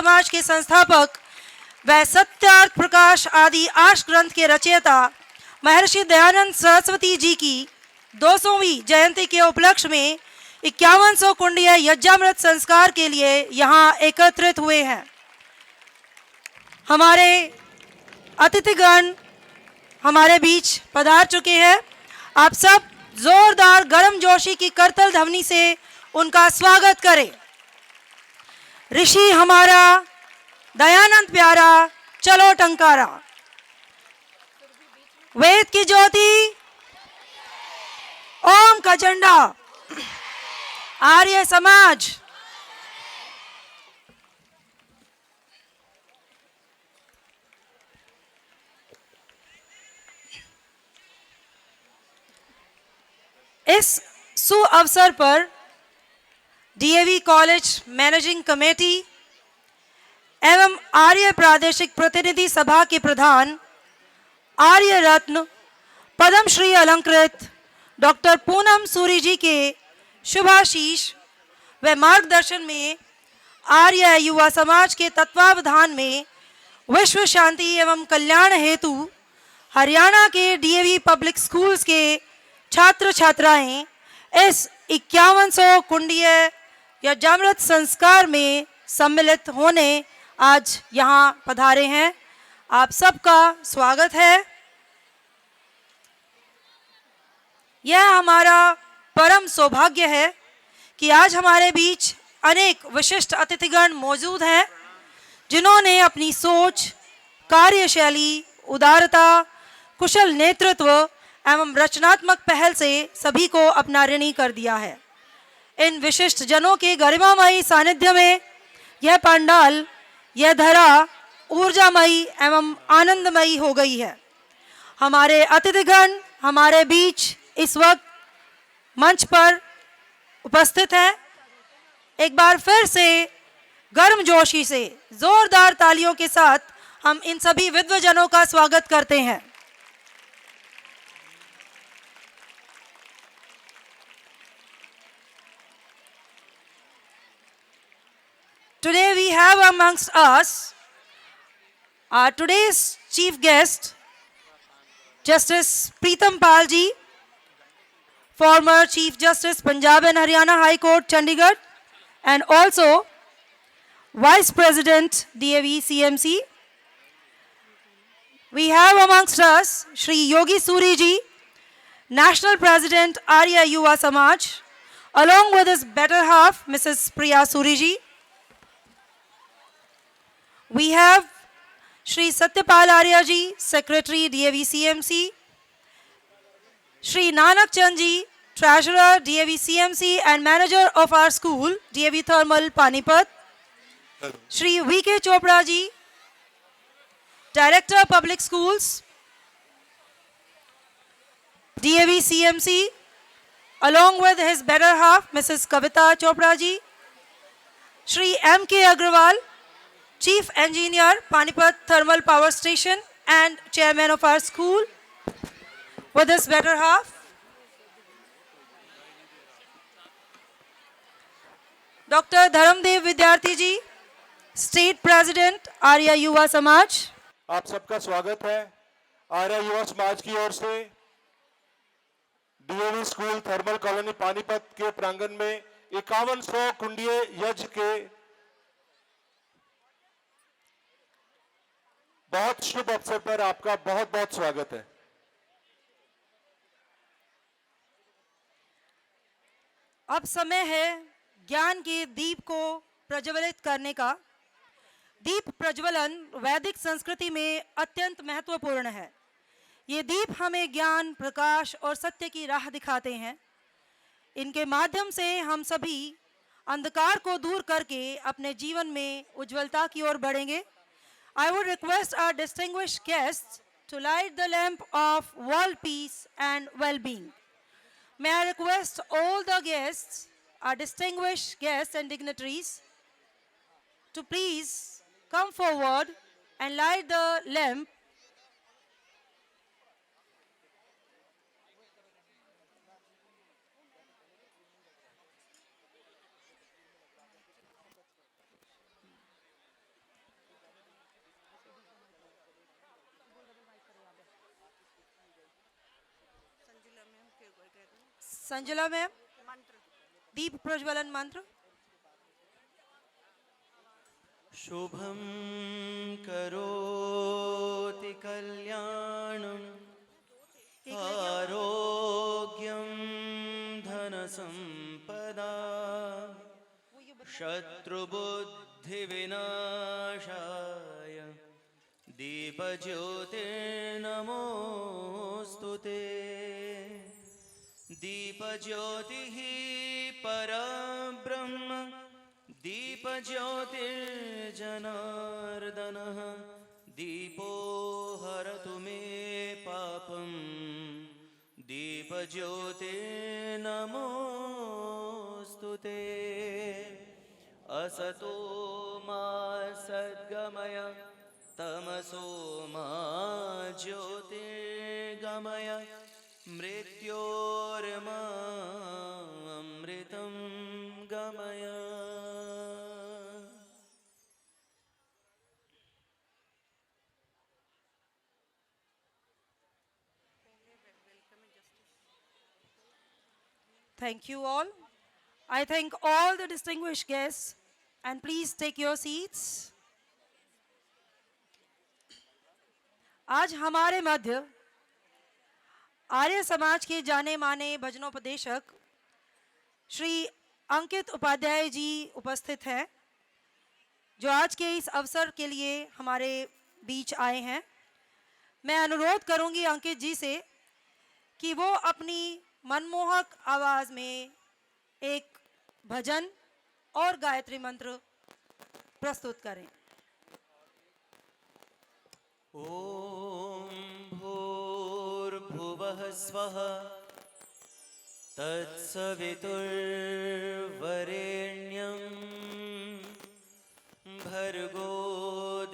समाज के संस्थापक व सत्यार्थ प्रकाश आदि आर्ष ग्रंथ के रचयिता महर्षि दयानंद सरस्वती जी की 200वीं जयंती के उपलक्ष्य में 5100 कुंडीय यज्ञामृत संस्कार के लिए यहाँ एकत्रित हुए हैं। हमारे अतिथिगण हमारे बीच पधार चुके हैं। आप सब जोरदार गर्म जोशी की करतल ध्वनि से उनका स्वागत करें। ऋषि हमारा दयानंद प्यारा चलो टंकारा, वेद की ज्योति, ओम का झंडा, आर्य समाज। इस सुअवसर पर डीएवी कॉलेज मैनेजिंग कमेटी एवं आर्य प्रादेशिक प्रतिनिधि सभा के प्रधान आर्य रत्न पद्म श्री अलंकृत डॉक्टर पूनम सूरी जी के शुभाशीष व मार्गदर्शन में आर्य युवा समाज के तत्वावधान में विश्व शांति एवं कल्याण हेतु हरियाणा के डीएवी पब्लिक स्कूल्स के छात्र छात्राएं इस 5100 कुंडीय यज्ञामृत संस्कार में सम्मिलित होने आज यहाँ पधारे हैं। आप सबका स्वागत है। यह हमारा परम सौभाग्य है कि आज हमारे बीच अनेक विशिष्ट अतिथिगण मौजूद हैं जिन्होंने अपनी सोच, कार्यशैली, उदारता, कुशल नेतृत्व एवं रचनात्मक पहल से सभी को अपना ऋणी कर दिया है। इन विशिष्ट जनों के गरिमामयी सानिध्य में यह पंडाल, यह धरा ऊर्जामयी एवं आनंदमयी हो गई है। हमारे अतिथिगण हमारे बीच इस वक्त मंच पर उपस्थित हैं। एक बार फिर से गर्मजोशी से जोरदार तालियों के साथ हम इन सभी विद्वजनों का स्वागत करते हैं। Today we have amongst us our today's chief guest, Justice Pritam Pal ji, former Chief Justice Punjab and Haryana High Court, Chandigarh, and also Vice President DAV CMC. We have amongst us Shri Yogi Suri ji, National President Arya Yuva Samaj, along with his better half Mrs. Priya Suri ji. We have Shri Satyapal Arya ji, Secretary DAV CMC, Shri Nanak Chand ji, Treasurer DAV CMC and Manager of our school DAV Thermal Panipat, Shri VK Chopra ji, Director Public Schools DAV CMC, along with his better half Mrs. Kavita Chopra ji, Shri MK Agrawal, Chief Engineer, Panipat Thermal Power Station and Chairman of our school, with his better half, Dr. Dharamdev Vidyarthi ji, State President, Arya Yuva Samaj. आप सबका स्वागत है। आर्य युवा समाज की ओर से DAV school thermal colony Panipat के प्रांगण में 5100 कुंडीय यज्ञ के बहुत शुभ अवसर पर आपका बहुत बहुत स्वागत है। अब समय है ज्ञान के दीप को प्रज्वलित करने का। दीप प्रज्वलन वैदिक संस्कृति में अत्यंत महत्वपूर्ण है। ये दीप हमें ज्ञान, प्रकाश और सत्य की राह दिखाते हैं। इनके माध्यम से हम सभी अंधकार को दूर करके अपने जीवन में उज्ज्वलता की ओर बढ़ेंगे। I would request our distinguished guests to light the lamp of world peace and well-being. May I request all the guests, our distinguished guests and dignitaries, to please come forward and light the lamp Sanjala ma'am, दीप प्रज्वलन मंत्र। शुभं करोति कल्याणं आरोग्यं धनसंपदा शत्रुबुद्धिविनाशाय दीपज्योतिर्नमोऽस्तुते। दीपज्योतिः परब्रह्म दीपज्योतिर्जनार्दनः दीपो हरतु मे पापं दीपज्योतिर्नमोऽस्तुते। असतो मा सद्गमय तमसो मा ज्योतिर्गमय मृत्योर्मामृतं गमय। Thank you all. I thank all the distinguished guests and please take your seats. आज हमारे मध्य आर्य समाज के जाने माने भजनोपदेशक श्री अंकित उपाध्याय जी उपस्थित हैं, जो आज के इस अवसर के लिए हमारे बीच आए हैं। मैं अनुरोध करूंगी अंकित जी से कि वो अपनी मनमोहक आवाज में एक भजन और गायत्री मंत्र प्रस्तुत करें। ॐ भूर्भुवः स्वः तत्सवितुर्वरेण्यं भर्गो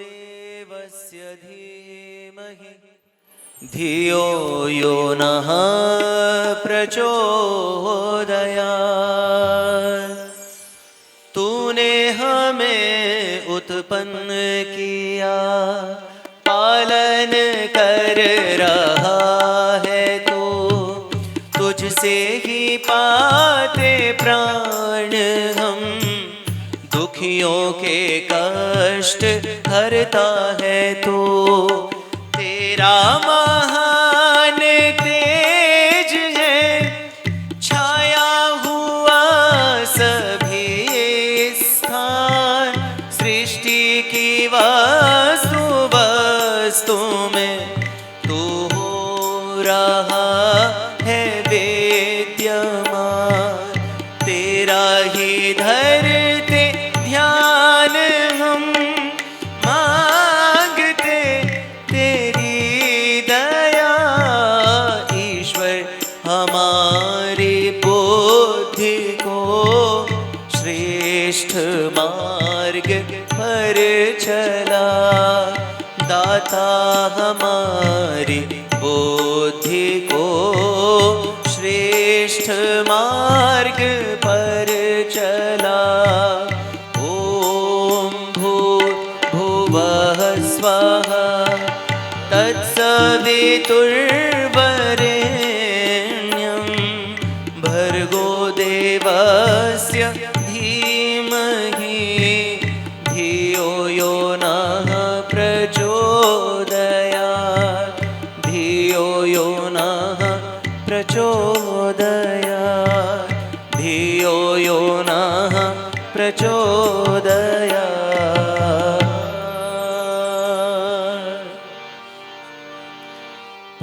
देवस्य धीमहि धियो यो नः प्रचोदयात्। तूने हमें उत्पन्न किया, पालन कर रहा है तू, तुझसे ही पाते प्राण हम। दुखियों के कष्ट हरता है तू, तेरा महान तेज है छाया हुआ सभी स्थान। सृष्टि की वस्तु में तू हो रहा है विद्यमान। तेरा ही धरते ध्यान हम, मांगते तेरी दया। ईश्वर हमारी बुद्धि को श्रेष्ठ मार्ग पर चला। दाता हमारी बुद्धि को श्रेष्ठ मार्ग पर चला। ओम भूर्भुवः स्वः तत्सवितुर्वरेण्यं भर्गो देवस्य धीमहि धियो यो नः प्रचोदयात्। धियो यो नः प्रचोदयात्। धियो यो नः प्रचोदयात्।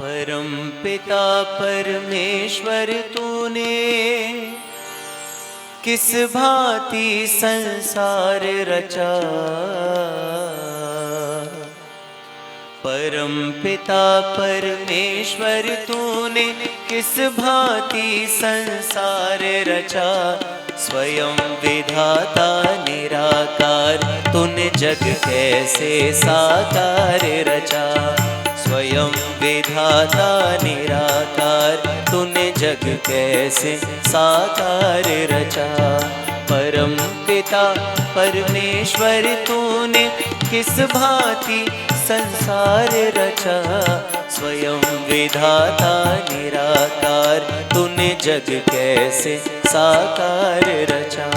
परम पिता परमेश्वर तूने किस भांति संसार रचा। परम पिता परमेश्वर तूने किस भांति संसार रचा। स्वयं विधाता निराकार तूने जग कैसे साकार रचा। स्वयं विधाता निराकार तूने जग कैसे साकार रचा। परम पिता परमेश्वर तूने किस भांति संसार रचा। स्वयं विधाता निराकार तूने जग कैसे साकार रचा।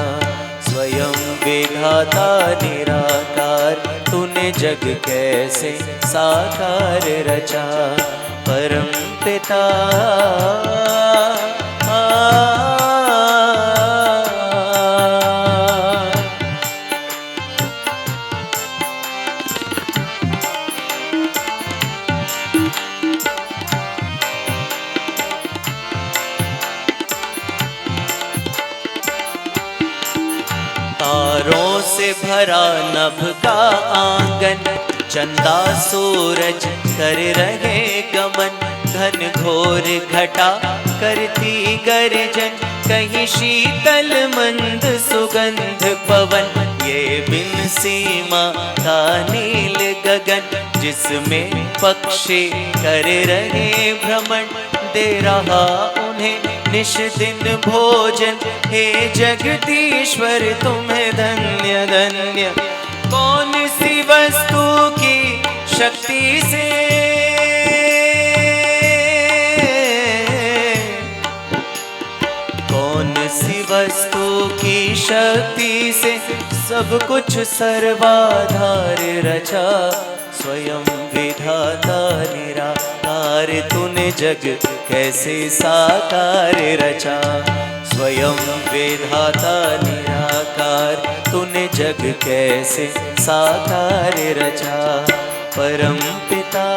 स्वयं विधाता निराकार तूने जग कैसे साकार रचा। परम पिता तारों से भरा नभ का आंगन, चंदा सूरज कर रहे गमन। घन घोर घटा करती गर्जन, कहीं शीतल मंद सुगंध पवन। ये बिन सीमा का नील गगन, जिसमें पक्षी कर रहे भ्रमण। दे रहा उन्हें निश दिन भोजन, हे जगदीश्वर तुम्हें धन्य धन्य। कौन सी वस्तु की शक्ति से, कौन सी वस्तु की शक्ति से सब कुछ सर्वाधार रचा। स्वयं विधाता निराकार तूने जग कैसे साकार रचा। स्वयं विधाता निराकार तूने जग कैसे साकार रचा। परम पिता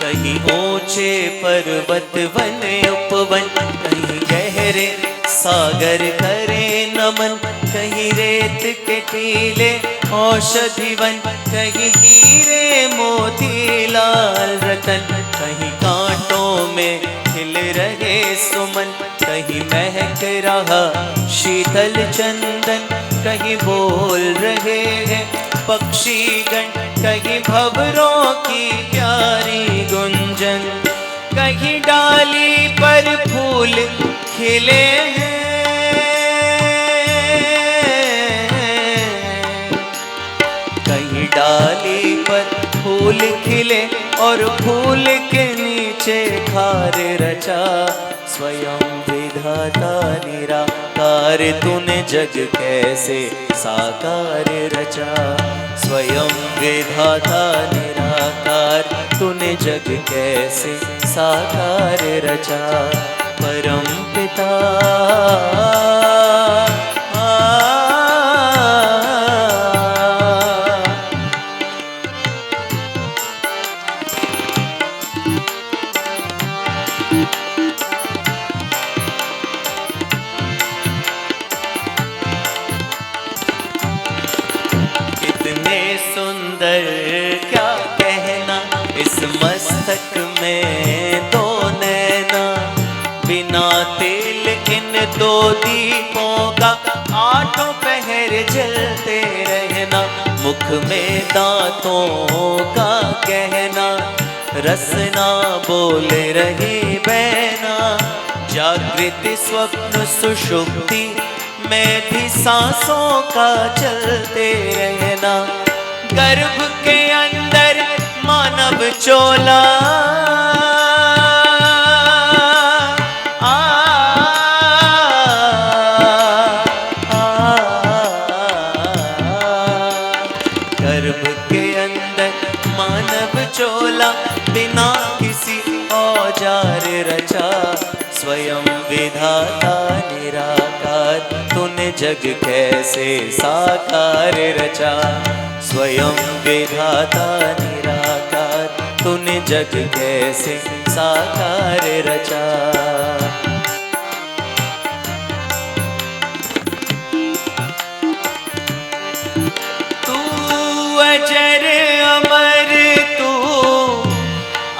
कहीं ऊंचे पर्वत वन उपवन, कहीं गहरे सागर करे नमन। कहीं रेत के टीले औषधि वन, कहीं हीरे मोती लाल रतन। कहीं कांटों में खिल रहे सुमन, कहीं महक रहा शीतल चंदन। कहीं बोल रहे हैं पक्षीगण, कहीं भंवरों की प्यारी गुंजन। कहीं डाली पर फूल खिले हैं, कहीं डाली पर फूल खिले और फूल के नीचे खार रचा। स्वयं विधाता निराकार तूने जग कैसे साकार रचा। स्वयं विधाता निराकार तूने जग कैसे साकार रचा। परम पिता सुंदर क्या कहना, इस मस्तक में दो नैना। बिना तेल इन दो दीपों का आठों पहर जलते रहना। मुख में दांतों का कहना, रसना बोल रही बैना। जागृति स्वप्न सुषुप्ति में भी सांसों का चलते रहना। गर्भ के अंदर मानव चोला, गर्भ के अंदर मानव चोला। बिना किसी औजार रचा। स्वयं विधाता निराकार तूने जग कैसे साकार रचा। स्वयं विधाता निराकार तूने जग कैसे साकार रचा। तू अजर अमर तू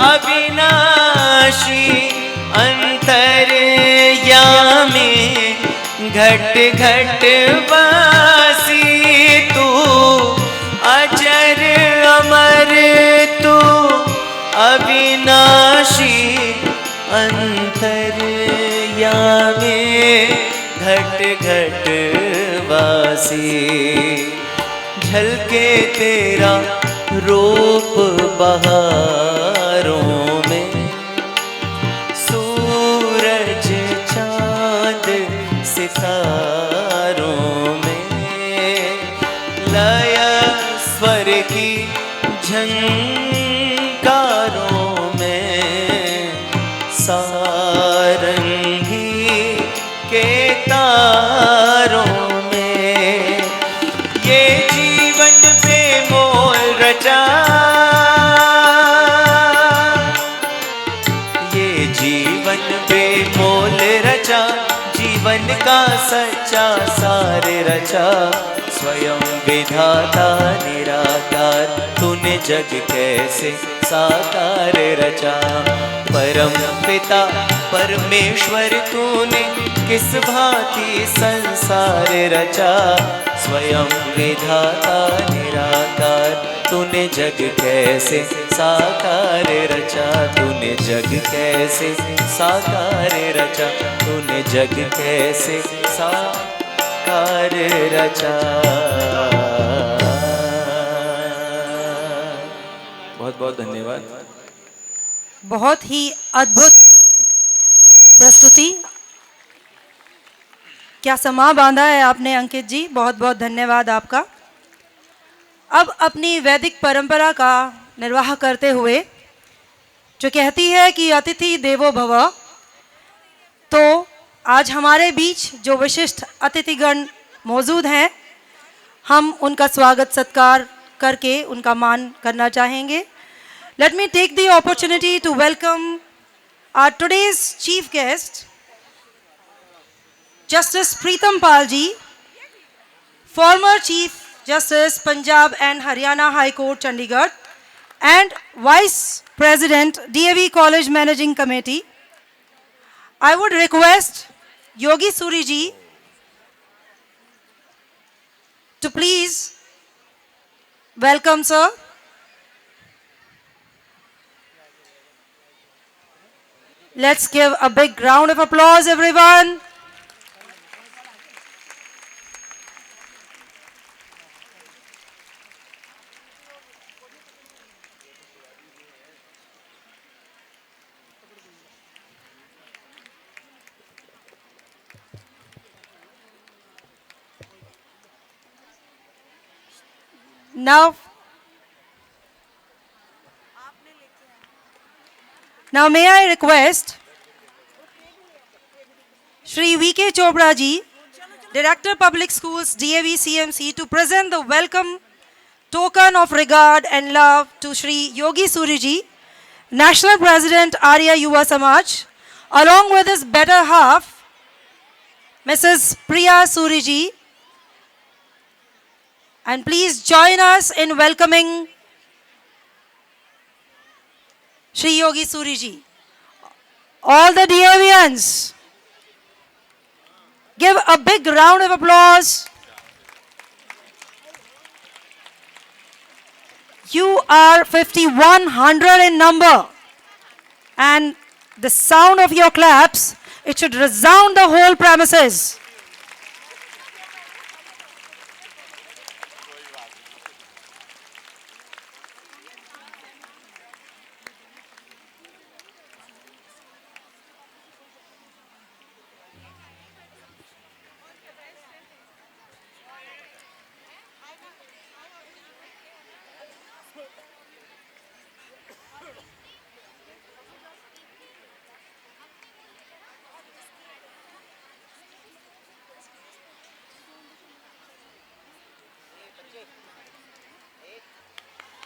अविनाशी, अंतर्यामी घट घट वासी। तू अजर अमर तू घट वासी। झलके तेरा रूप बहारों में, सूरज चांद सितारों में, लय स्वर की झंकारों में, सारंगी के तारों में, ये जीवन बेमोल रचा, ये जीवन बेमोल रचा, जीवन का सच्चा सार रचा। स्वयं विधाता निराकार, तूने जग कैसे साकार रचा। परम पिता परमेश्वर तूने किस भांति संसार रचा। स्वयं विधाता निराकार, तूने जग कैसे साकार रचा। तूने जग कैसे साकार रचा, तूने जग कैसे साकार रचा। बहुत बहुत धन्यवाद। बहुत ही अद्भुत प्रस्तुति, क्या समा बांधा है आपने अंकित जी, बहुत बहुत धन्यवाद आपका। अब अपनी वैदिक परंपरा का निर्वाह करते हुए, जो कहती है कि अतिथि देवो भव, तो आज हमारे बीच जो विशिष्ट अतिथिगण मौजूद हैं, हम उनका स्वागत सत्कार करके उनका मान करना चाहेंगे। Let me take the opportunity to welcome our today's chief guest, Justice Pritam Pal ji, former Chief Justice Punjab and Haryana High Court Chandigarh and Vice President DAV College Managing Committee. I would request Yogi Suri ji to please welcome sir. Let's give a big round of applause, everyone. Now may I request Shri V.K. Chopra ji, Director Public Schools DAV CMC, to present the welcome token of regard and love to Shri Yogi Suri ji, National President Arya Yuva Samaj, along with his better half, Mrs. Priya Suri ji. And please join us in welcoming Shri Yogi Suri ji. All the DAVians, give a big round of applause. You are 5,100 in number, and the sound of your claps, it should resound the whole premises.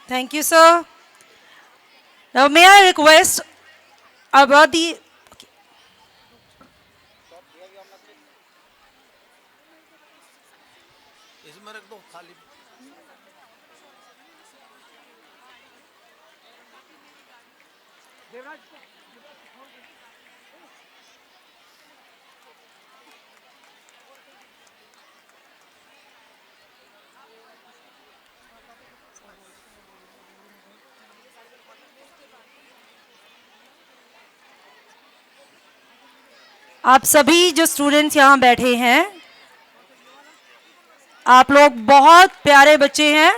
Thank you, sir. Now, may I request about the... आप सभी जो students यहाँ बैठे हैं, आप लोग बहुत प्यारे बच्चे हैं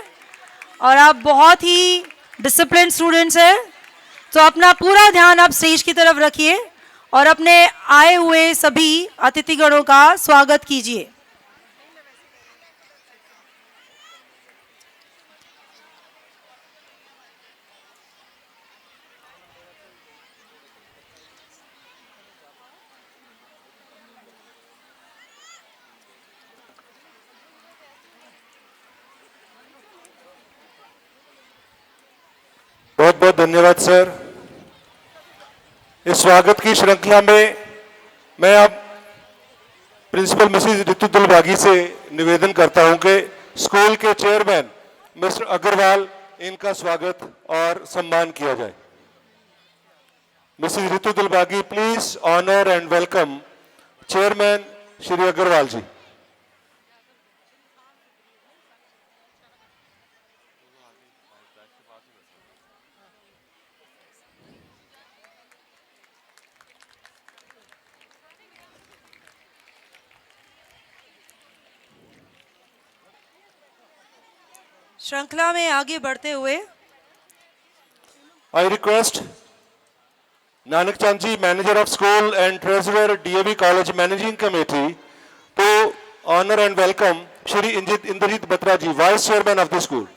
और आप बहुत ही डिसिप्लिन स्टूडेंट्स हैं। तो अपना पूरा ध्यान आप स्टेज की तरफ रखिए और अपने आए हुए सभी अतिथिगणों का स्वागत कीजिए। बहुत बहुत धन्यवाद सर। इस स्वागत की श्रृंखला में मैं अब प्रिंसिपल मिसेज रितु दिलबागी से निवेदन करता हूं कि स्कूल के चेयरमैन मिस्टर अग्रवाल इनका स्वागत और सम्मान किया जाए। Mrs Ritu Dilbagi, please honour and welcome chairman Shri Agarwal ji. श्रृंखला में आगे बढ़ते हुए I request Nanak Chandji, Manager of School and Treasurer, DAV College Managing Committee, to honor and welcome Shri Indrajit Batra ji, Vice Chairman of the school.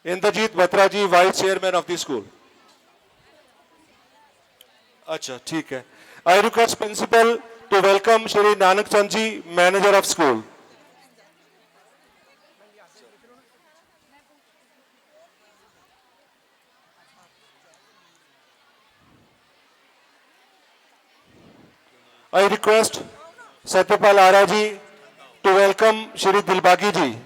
Indrajit Batra ji, Vice Chairman of the school. अच्छा, ठीक है। I request Principal to welcome Shri Nanak Chandji, Manager of School. I request Satyapal Ara ji to welcome Shri Dilbagi ji.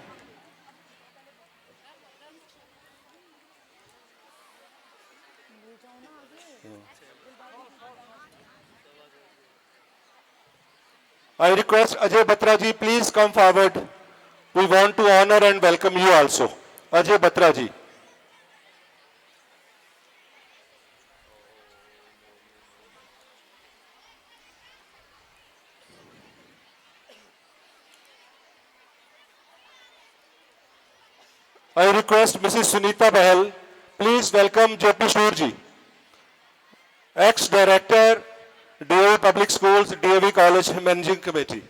I request Ajay Batra ji, please come forward. We want to honor and welcome you also. Ajay Batra ji. I request Mrs. Sunita Bahal, please welcome JP Shur ji, ex-director, DAV Public Schools, DAV College Managing Committee.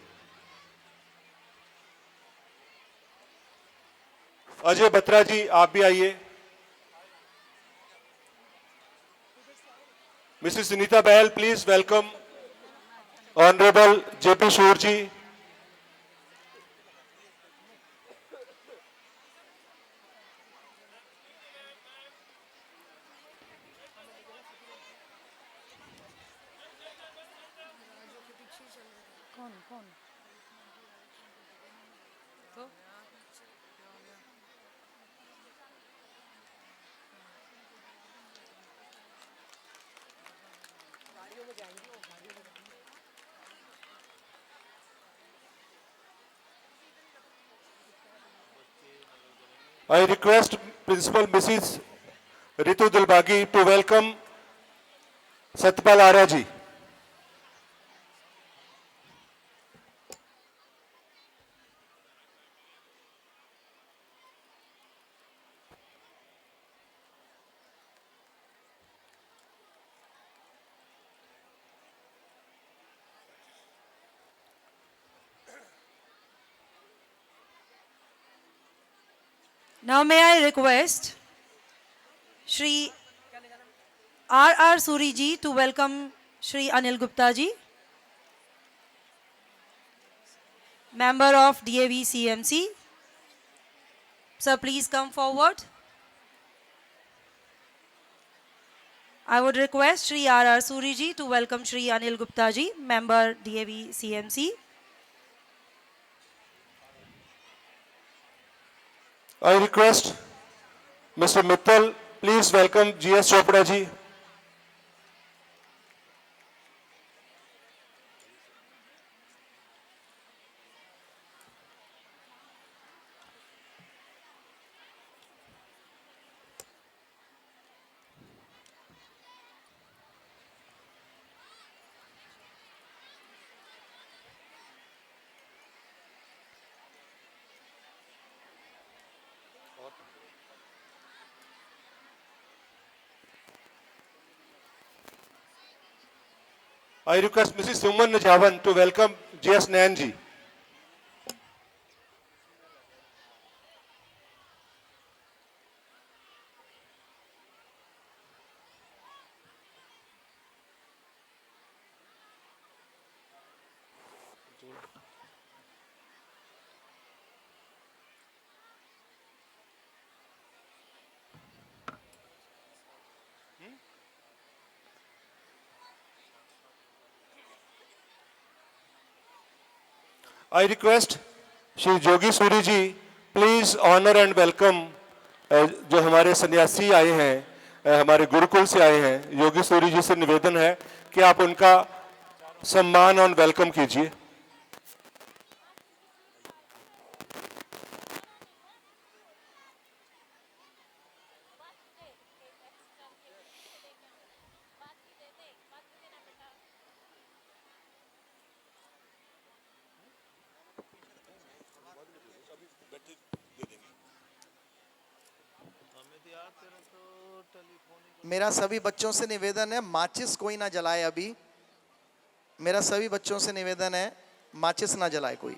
Ajay Batra जी, आप भी आइए। Mrs Sunita Bahal, please welcome honourable JP Shoor ji. I request Principal Mrs. Ritu Dilbagi to welcome Satyapal Ara ji. Now may I request Shri R. Suri ji to welcome Shri Anil Gupta ji, member of DAV CMC. Sir, please come forward. I would request Shri R. Suri ji to welcome Shri Anil Gupta ji, member DAV CMC. I request Mr. Mittal, please welcome GS Chopra ji. I request Mrs. Suman Najavan to welcome J.S. Nanji. I request Shri Jogi Suri ji please honour and welcome जो हमारे सन्यासी आए हैं, हमारे गुरुकुल से आए हैं, योगी सूरी जी से निवेदन है कि आप उनका सम्मान और वेलकम कीजिए। मेरा सभी बच्चों से निवेदन है माचिस कोई ना जलाए। अभी मेरा सभी बच्चों से निवेदन है माचिस ना जलाए कोई।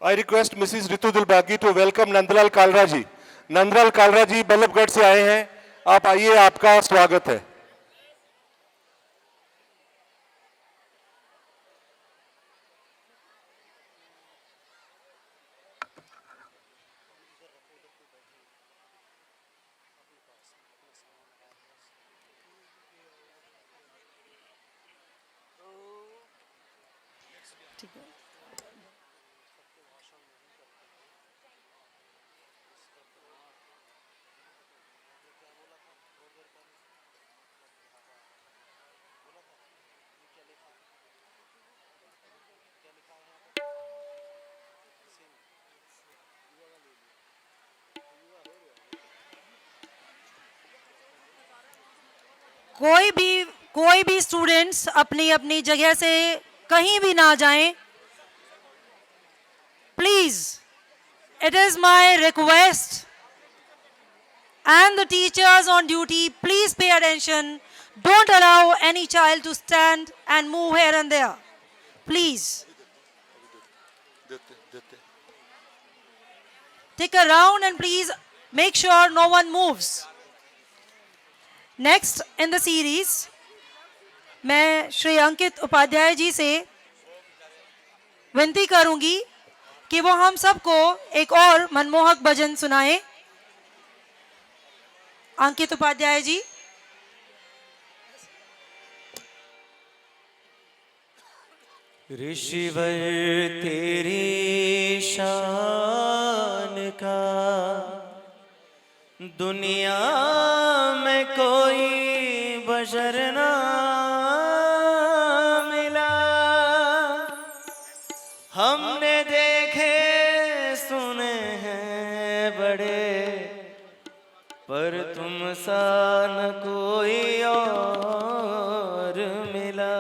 I request Mrs. Ritu Dulbagi to welcome Nandlal Kalra जी। नंदलाल कालरा जी बल्लभगढ़ से आए हैं, आप आइए, आपका स्वागत है। कोई भी स्टूडेंट्स अपनी अपनी जगह से कहीं भी ना जाएं। Please, it is my request and the teachers on duty, please pay attention. Don't allow any child to stand and move here and there. Please. Take a round and please make sure no one moves. Next in the series, मैं श्री अंकित उपाध्याय जी से विनती करूंगी कि वो हम सबको एक और मनमोहक भजन सुनाएं। अंकित उपाध्याय जी। ऋषिवर तेरी शान का दुनिया में कोई बशर ना मिला। हमने देखे सुने हैं बड़े, पर तुम सा न कोई और मिला।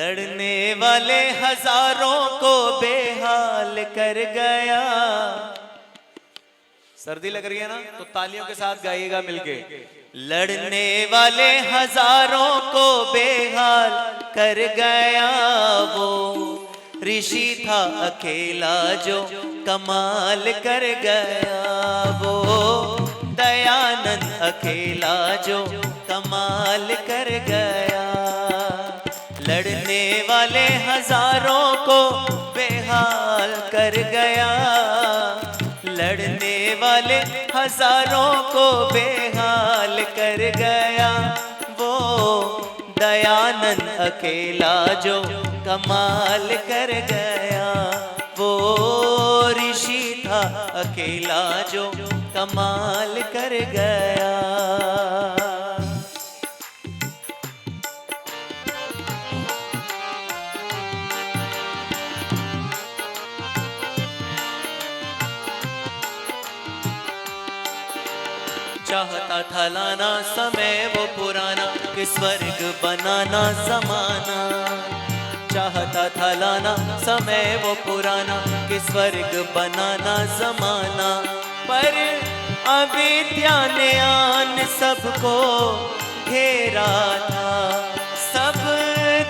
लड़ने वाले हजारों को बेहाल कर गया। सर्दी लग रही है ना, तो तालियों के साथ गाइएगा मिलके। लड़ने वाले हजारों को बेहाल कर गया, वो ऋषि था अकेला जो कमाल कर गया। वो दयानंद अकेला जो कमाल कर गया। लड़ने वाले हजारों को बेहाल कर गया। लड़ने वाले हजारों को बेहाल कर गया। वो दयानंद अकेला जो कमाल कर गया। वो ऋषि था अकेला जो कमाल कर गया। चाहता था लाना समय वो पुराना कि स्वर्ग बनाना समाना। चाहता था लाना समय वो पुराना कि स्वर्ग बनाना जमाना। पर अविद्या ने आन सबको घेरा था, सब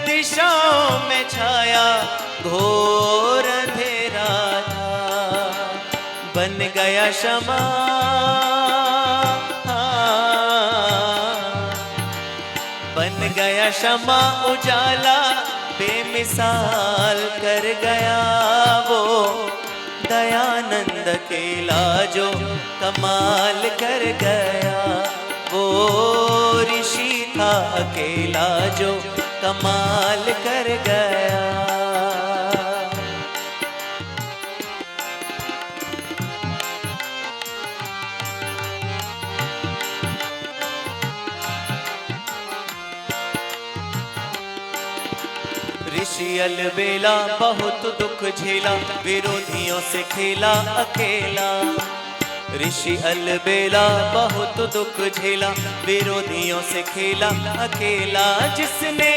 दिशाओं में छाया घोर अंधेरा था। बन गया क्षमा बन गया क्षमा उजाला बेमिसाल कर गया वो। दयानंद अकेला जो कमाल कर गया, वो ऋषि था अकेला जो कमाल कर गया। ऋषि अलबेला बहुत दुख झेला, विरोधियों से खेला अकेला। ऋषि अलबेला बहुत दुख झेला, विरोधियों से खेला अकेला। जिसने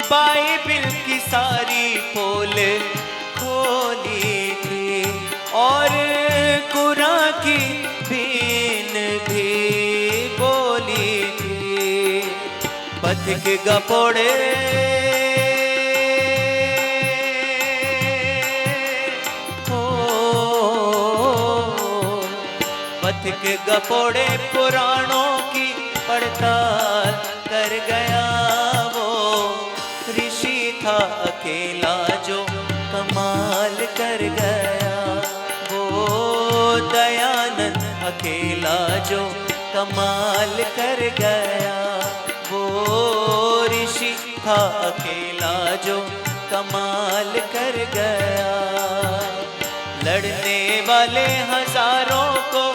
बाइबिल की सारी पोल खोली थी और कुरान की बीन भी बोली थी। पथिक गपोड़े पथिक गपोड़े पुराणों की पड़ताल कर गया वो। ऋषि था अकेला जो कमाल कर गया, वो दयानंद अकेला जो कमाल कर गया। वो ऋषि था अकेला जो कमाल कर गया। लड़ने वाले हजारों को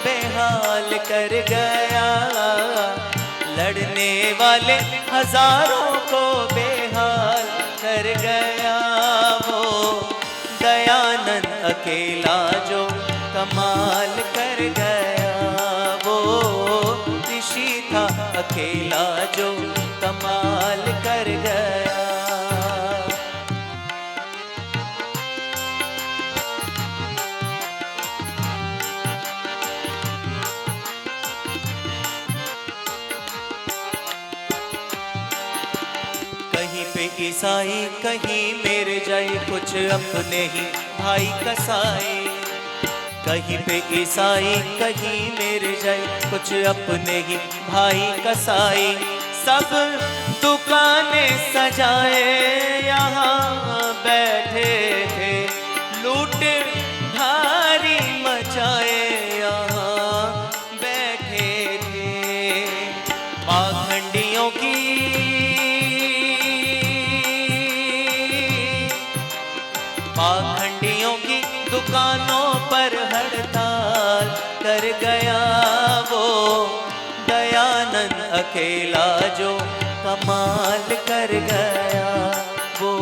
बेहाल कर गया, लड़ने वाले हजारों को बेहाल कर गया। वो दयानंद अकेला जो कमाल कर गया, वो ऋषि था अकेला जो कमाल कर गया। कहीं पे ईसाई कहीं मेरे जाए, कुछ अपने ही भाई कसाई। कहीं पे ईसाई कहीं मेरे जाए, कुछ अपने ही भाई कसाई। सब दुकानें सजाए यहाँ बैठे थे, लूट भारी मचाए यहाँ बैठे थे। पाखंडियों की पाखंडियों की दुकानों पर हड़ताल कर गया वो। दयानंद अकेला जो कमाल कर गया, वो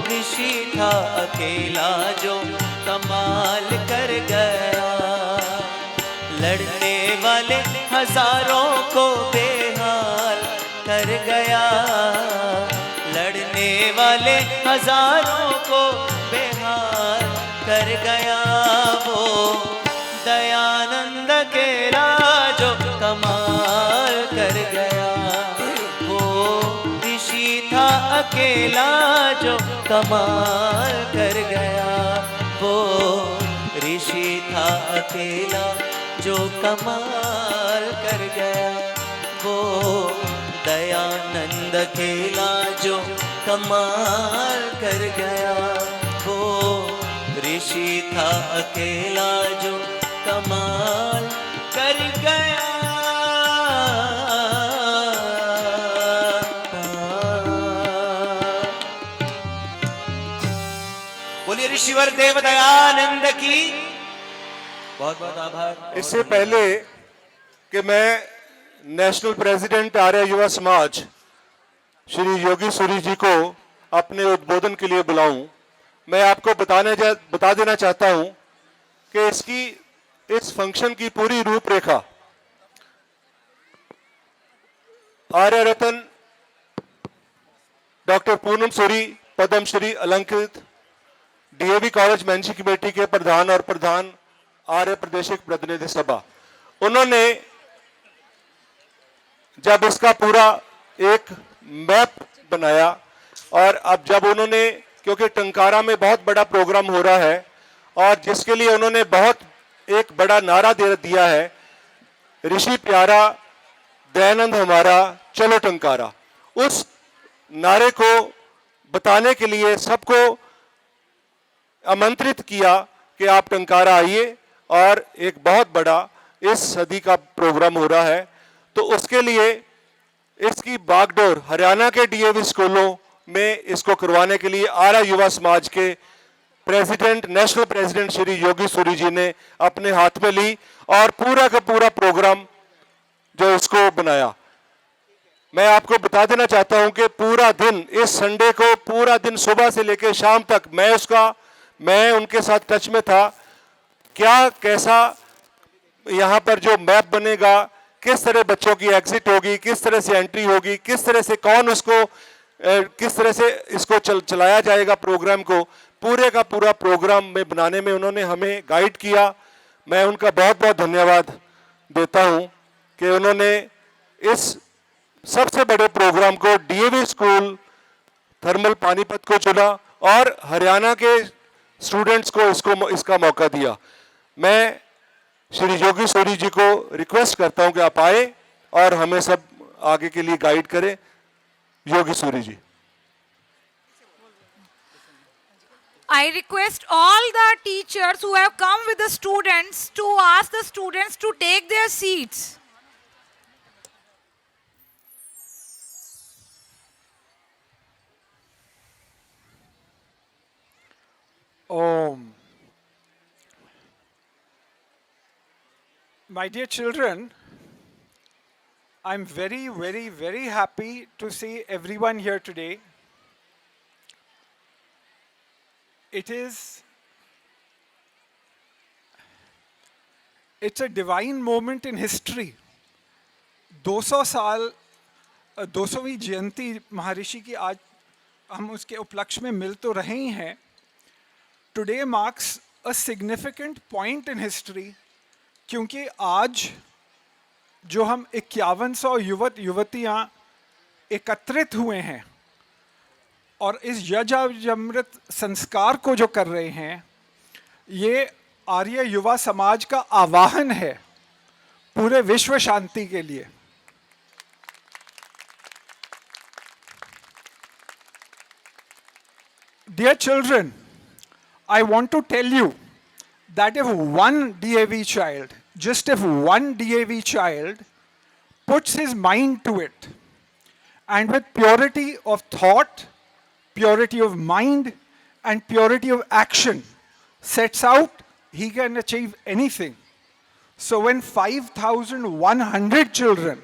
ऋषि था अकेला जो कमाल कर गया। लड़ने वाले हजारों को बेहाल कर गया, लड़ने वाले हजारों को बेहाल कर गया। वो दयानंद अकेला जो कमाल कर गया, वो ऋषि था अकेला जो कमाल कर गया। वो ऋषि था अकेला जो कमाल कर गया, वो दयानंद अकेला जो कमाल कर गया। वो ऋषि था अकेला जो कमाल कर गया। बोलिए ऋषिवर देव दयानंद की बहुत बहुत आभार। इससे पहले कि मैं नेशनल प्रेसिडेंट आर्य युवा समाज श्री योगी सूरी जी को अपने उद्बोधन के लिए बुलाऊं, मैं आपको बता देना चाहता हूं कि इस फंक्शन की पूरी रूपरेखा आर्य रतन डॉक्टर पूनम सूरी पद्म श्री अलंकृत डीएवी कॉलेज मैनेजिंग कमेटी के प्रधान और प्रधान आर्य प्रादेशिक प्रतिनिधि सभा। उन्होंने जब इसका पूरा एक मैप बनाया और अब जब उन्होंने, क्योंकि टंकारा में बहुत बड़ा प्रोग्राम हो रहा है और जिसके लिए उन्होंने बहुत एक बड़ा नारा दे दिया है, ऋषि प्यारा दयानंद हमारा चलो टंकारा। उस नारे को बताने के लिए सबको आमंत्रित किया कि आप टंकारा आइए और एक बहुत बड़ा इस सदी का प्रोग्राम हो रहा है। तो उसके लिए इसकी बागडोर हरियाणा के डीएवी स्कूलों में इसको करवाने के लिए आर्य युवा समाज के president, national president Shri Yogi Suri जी ने अपने हाथ में ली और पूरा का पूरा प्रोग्राम जो इसको बनाया। मैं आपको बता देना चाहता हूं कि पूरा दिन, इस संडे को पूरा दिन सुबह से लेकर शाम तक मैं उनके साथ टच में था। क्या कैसा यहाँ पर जो मैप बनेगा, किस तरह बच्चों की एग्जिट होगी, किस तरह से एंट्री होगी, किस तरह से कौन उसको किस तरह से इसको चलाया जाएगा प्रोग्राम को, पूरे का पूरा प्रोग्राम में बनाने में उन्होंने हमें गाइड किया। मैं उनका बहुत बहुत धन्यवाद देता हूं कि उन्होंने इस सबसे बड़े प्रोग्राम को डीएवी स्कूल थर्मल पानीपत को चुना और हरियाणा के स्टूडेंट्स को इसका मौका दिया। मैं श्री योगी सूरी जी को रिक्वेस्ट करता हूं कि आप आए और हमें सब आगे के लिए गाइड करें। योगी सूरी जी। I request all the teachers who have come with the students to ask the students to take their seats. Om. My dear children, I'm very, very, very happy to see everyone here today. It's a divine moment in history. 200 साल 200वीं जयंती महर्षि की आज हम उसके उपलक्ष्य में मिल तो रहे ही हैं. Today marks a significant point in history क्योंकि आज जो हम 5100 युवक युवतियां एकत्रित हुए हैं और इस यज्ञामृत संस्कार को जो कर रहे हैं, ये आर्य युवा समाज का आवाहन है पूरे विश्व शांति के लिए. Dear children, I want to tell you that if one DAV child, just if one DAV child puts his mind to it and with purity of thought, purity of mind and purity of action sets out, he can achieve anything. So when 5,100 children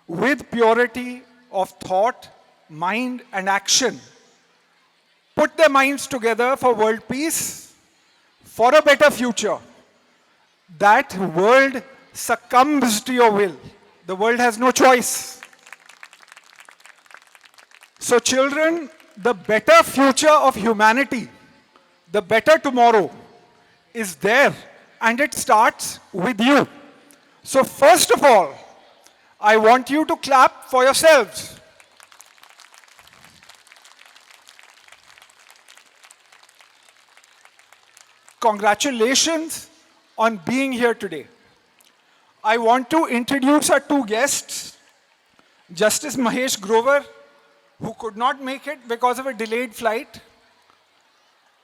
with purity of thought, mind and action put their minds together for world peace, for a better future, that world succumbs to your will. The world has no choice. So children, the better future of humanity, the better tomorrow is there, and it starts with you. So first of all, I want you to clap for yourselves. Congratulations on being here today. I want to introduce our two guests, Justice Mahesh Grover, who could not make it because of a delayed flight,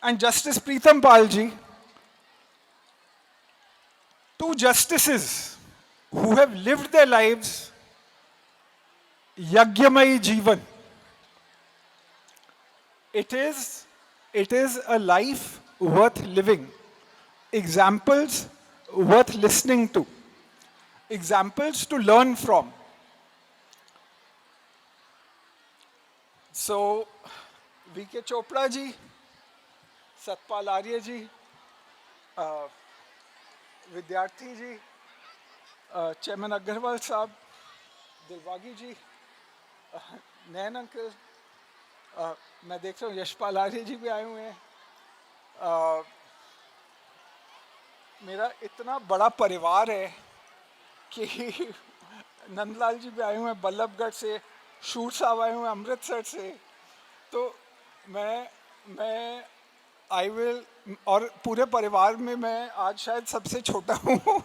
and Justice Preetham Palji, two justices who have lived their lives Yagyamayi Jeevan. It is a life worth living, examples worth listening to, examples to learn from. So, V.K. Chopra ji, Satpal Arya ji, Vidyarthi ji, Chairman Agarwal Saab, दिलबागी ji, Nain uncle, मैं देख रहा हूँ यशपाल आर्य जी भी आए हुए हैं। मेरा इतना बड़ा परिवार है कि नंदलाल जी भी आए हुए हैं बल्लभगढ़ से, शूर साहब आए हुए हैं अमृतसर से। तो मैं आई विल, और पूरे परिवार में मैं आज शायद सबसे छोटा हूँ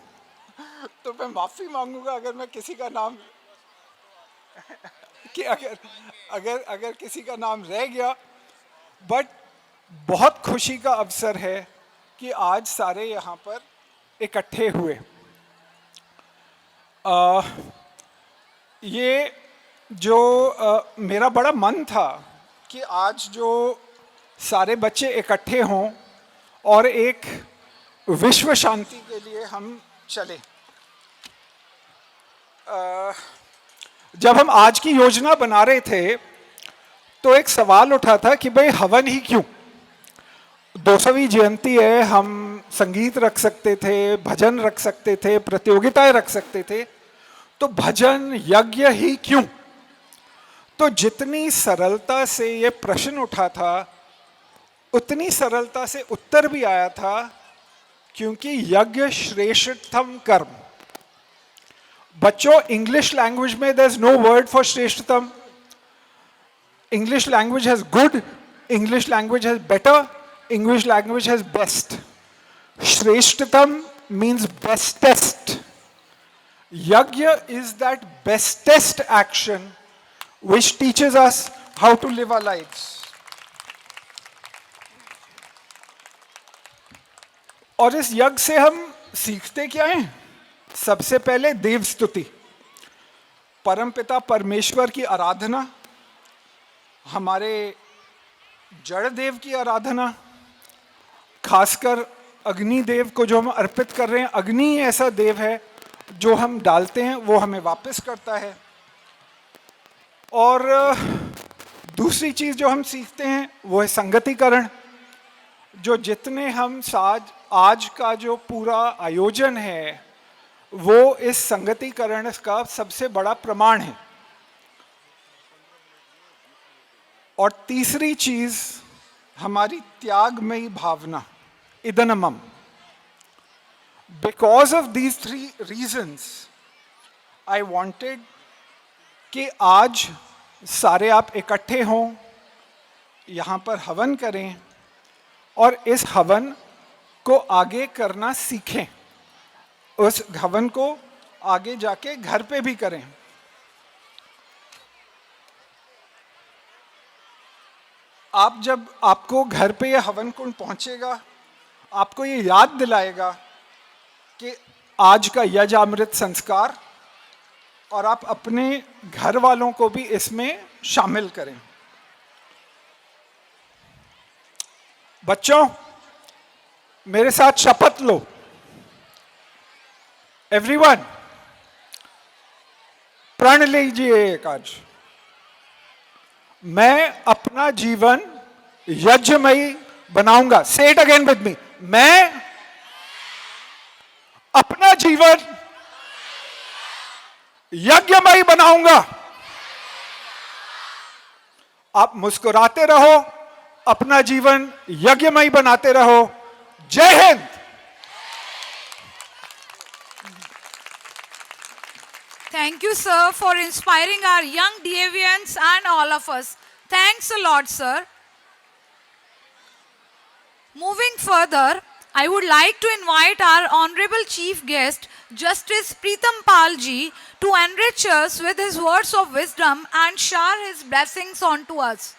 तो मैं माफ़ी मांगूंगा अगर मैं किसी का नाम कि अगर किसी का नाम रह गया। बट बहुत खुशी का अवसर है कि आज सारे यहाँ पर इकट्ठे हुए। ये जो मेरा बड़ा मन था कि आज जो सारे बच्चे इकट्ठे हों और एक विश्व शांति के लिए हम चले। जब हम आज की योजना बना रहे थे तो एक सवाल उठा था कि भाई हवन ही क्यों? 200वीं जयंती है, हम संगीत रख सकते थे, भजन रख सकते थे, प्रतियोगिताएं रख सकते थे, तो भजन यज्ञ ही क्यों? तो जितनी सरलता से ये प्रश्न उठा था उतनी सरलता से उत्तर भी आया था, क्योंकि यज्ञ श्रेष्ठतम कर्म। बच्चों, इंग्लिश लैंग्वेज में there is no word for श्रेष्ठतम। English language has good, English language has better, English language has best. श्रेष्ठतम मीन्स बेस्टेस्ट। यज्ञ is that bestest action which teaches us how to live our lives. और इस यज्ञ से हम सीखते क्या हैं? सबसे पहले देव स्तुति, परमपिता परमेश्वर की आराधना, हमारे जड़ देव की आराधना, खासकर अग्नि देव को जो हम अर्पित कर रहे हैं। अग्नि ऐसा देव है जो हम डालते हैं वो हमें वापस करता है। और दूसरी चीज़ जो हम सीखते हैं वो है संगतिकरण। जो जितने हम आज का जो पूरा आयोजन है वो इस संगतिकरण का सबसे बड़ा प्रमाण है। और तीसरी चीज़ हमारी त्यागमयी भावना, इदनमम। Because of these three reasons, I wanted कि आज सारे आप इकट्ठे हों, यहाँ पर हवन करें और इस हवन को आगे करना सीखें। उस हवन को आगे जाके घर पे भी करें। जब आपको घर पे ये हवन कुंड पहुँचेगा, आपको ये याद दिलाएगा कि आज का यज्ञामृत संस्कार, और आप अपने घर वालों को भी इसमें शामिल करें। बच्चों, मेरे साथ शपथ लो। एवरीवन, प्रण लीजिए एक आज। मैं अपना जीवन यज्ञमयी बनाऊंगा। से इट अगेन विद मी। मैं अपना जीवन यज्ञमयी बनाऊंगा। आप मुस्कुराते रहो, अपना जीवन यज्ञमयी बनाते रहो। जय Hind. Thank you, sir, for inspiring our young DAVians and all of us. Thanks a lot, sir. Moving further, I would like to invite our honorable chief guest, Justice Pritam Pal ji, to enrich us with his words of wisdom and shower his blessings onto us.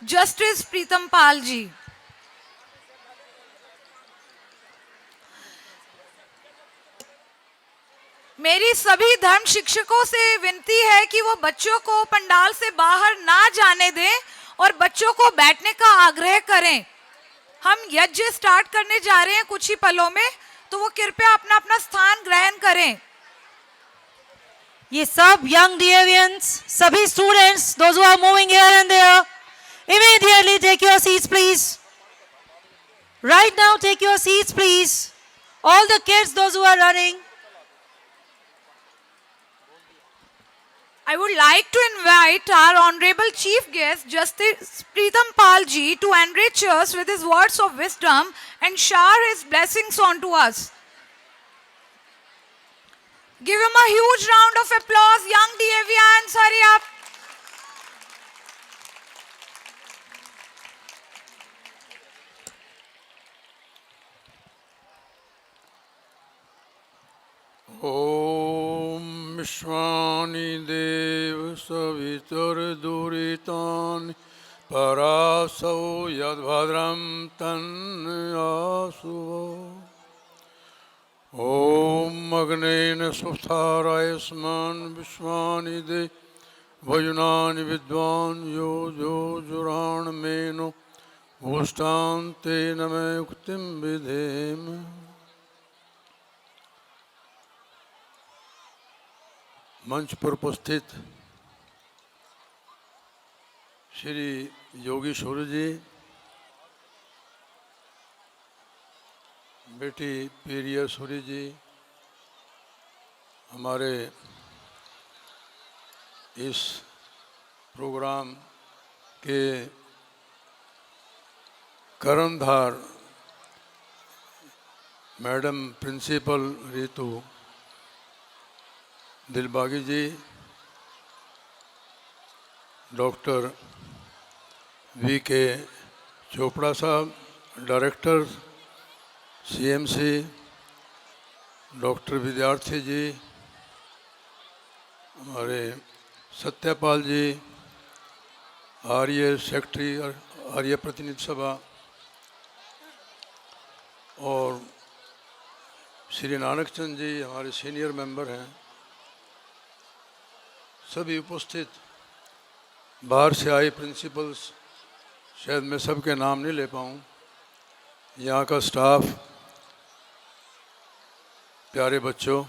Justice Pritam Pal ji. मेरी सभी धर्म शिक्षकों से विनती है कि वो बच्चों को पंडाल से बाहर ना जाने दें और बच्चों को बैठने का आग्रह करें। हम यज्ञ स्टार्ट करने जा रहे हैं कुछ ही पलों में, तो वो कृपया अपना अपना स्थान ग्रहण करें। ये सब young DAVians, सभी students, those who are moving here and there, immediately take your seats, please. Right now, take your seats, please. All the kids, those who are running. I would like to invite our Honorable Chief Guest, Justice Pritam Pal ji, to enrich us with his words of wisdom and shower his blessings onto us. Give him a huge round of applause, young DAVians, hurry up. ॐ विश्वानि देव सवितुर्दुरितानि परासौ यद्भद्रं तन्यासुवो ॐ अग्नेन सुस्थाराय स्मान् विश्वानि दे भजुनानि विद्वान् यो जो जुराणमेनो भूष्टान्ते न मे उक्तिं विधेम। मंच पर उपस्थित श्री योगी सूर्य जी, बेटी प्रिया सूर्य जी, हमारे इस programme के कर्णधार मैडम प्रिंसिपल रितु दिलबागी जी, डॉक्टर वी.के. चोपड़ा साहब, डायरेक्टर सीएमसी, डॉक्टर विद्यार्थी जी, हमारे सत्यपाल जी, आर्य सेक्रेटरी, आर्य प्रतिनिधि सभा, और श्री नानक चंद जी हमारे सीनियर मेंबर हैं, सभी उपस्थित बाहर से आए प्रिंसिपल्स, शायद मैं सबके नाम नहीं ले पाऊँ, यहाँ का स्टाफ, प्यारे बच्चों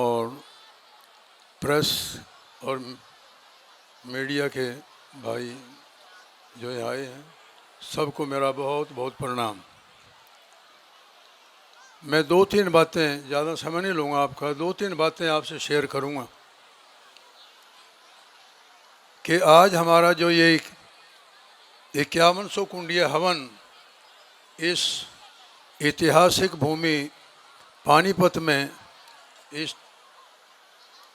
और प्रेस और मीडिया के भाई जो यहाँ आए हैं, सबको मेरा बहुत बहुत प्रणाम। मैं 2-3 बातें, ज़्यादा समय नहीं लूँगा आपका, 2-3 बातें आपसे शेयर करूँगा कि आज हमारा जो ये 5100 कुंडीय हवन इस ऐतिहासिक भूमि पानीपत में इस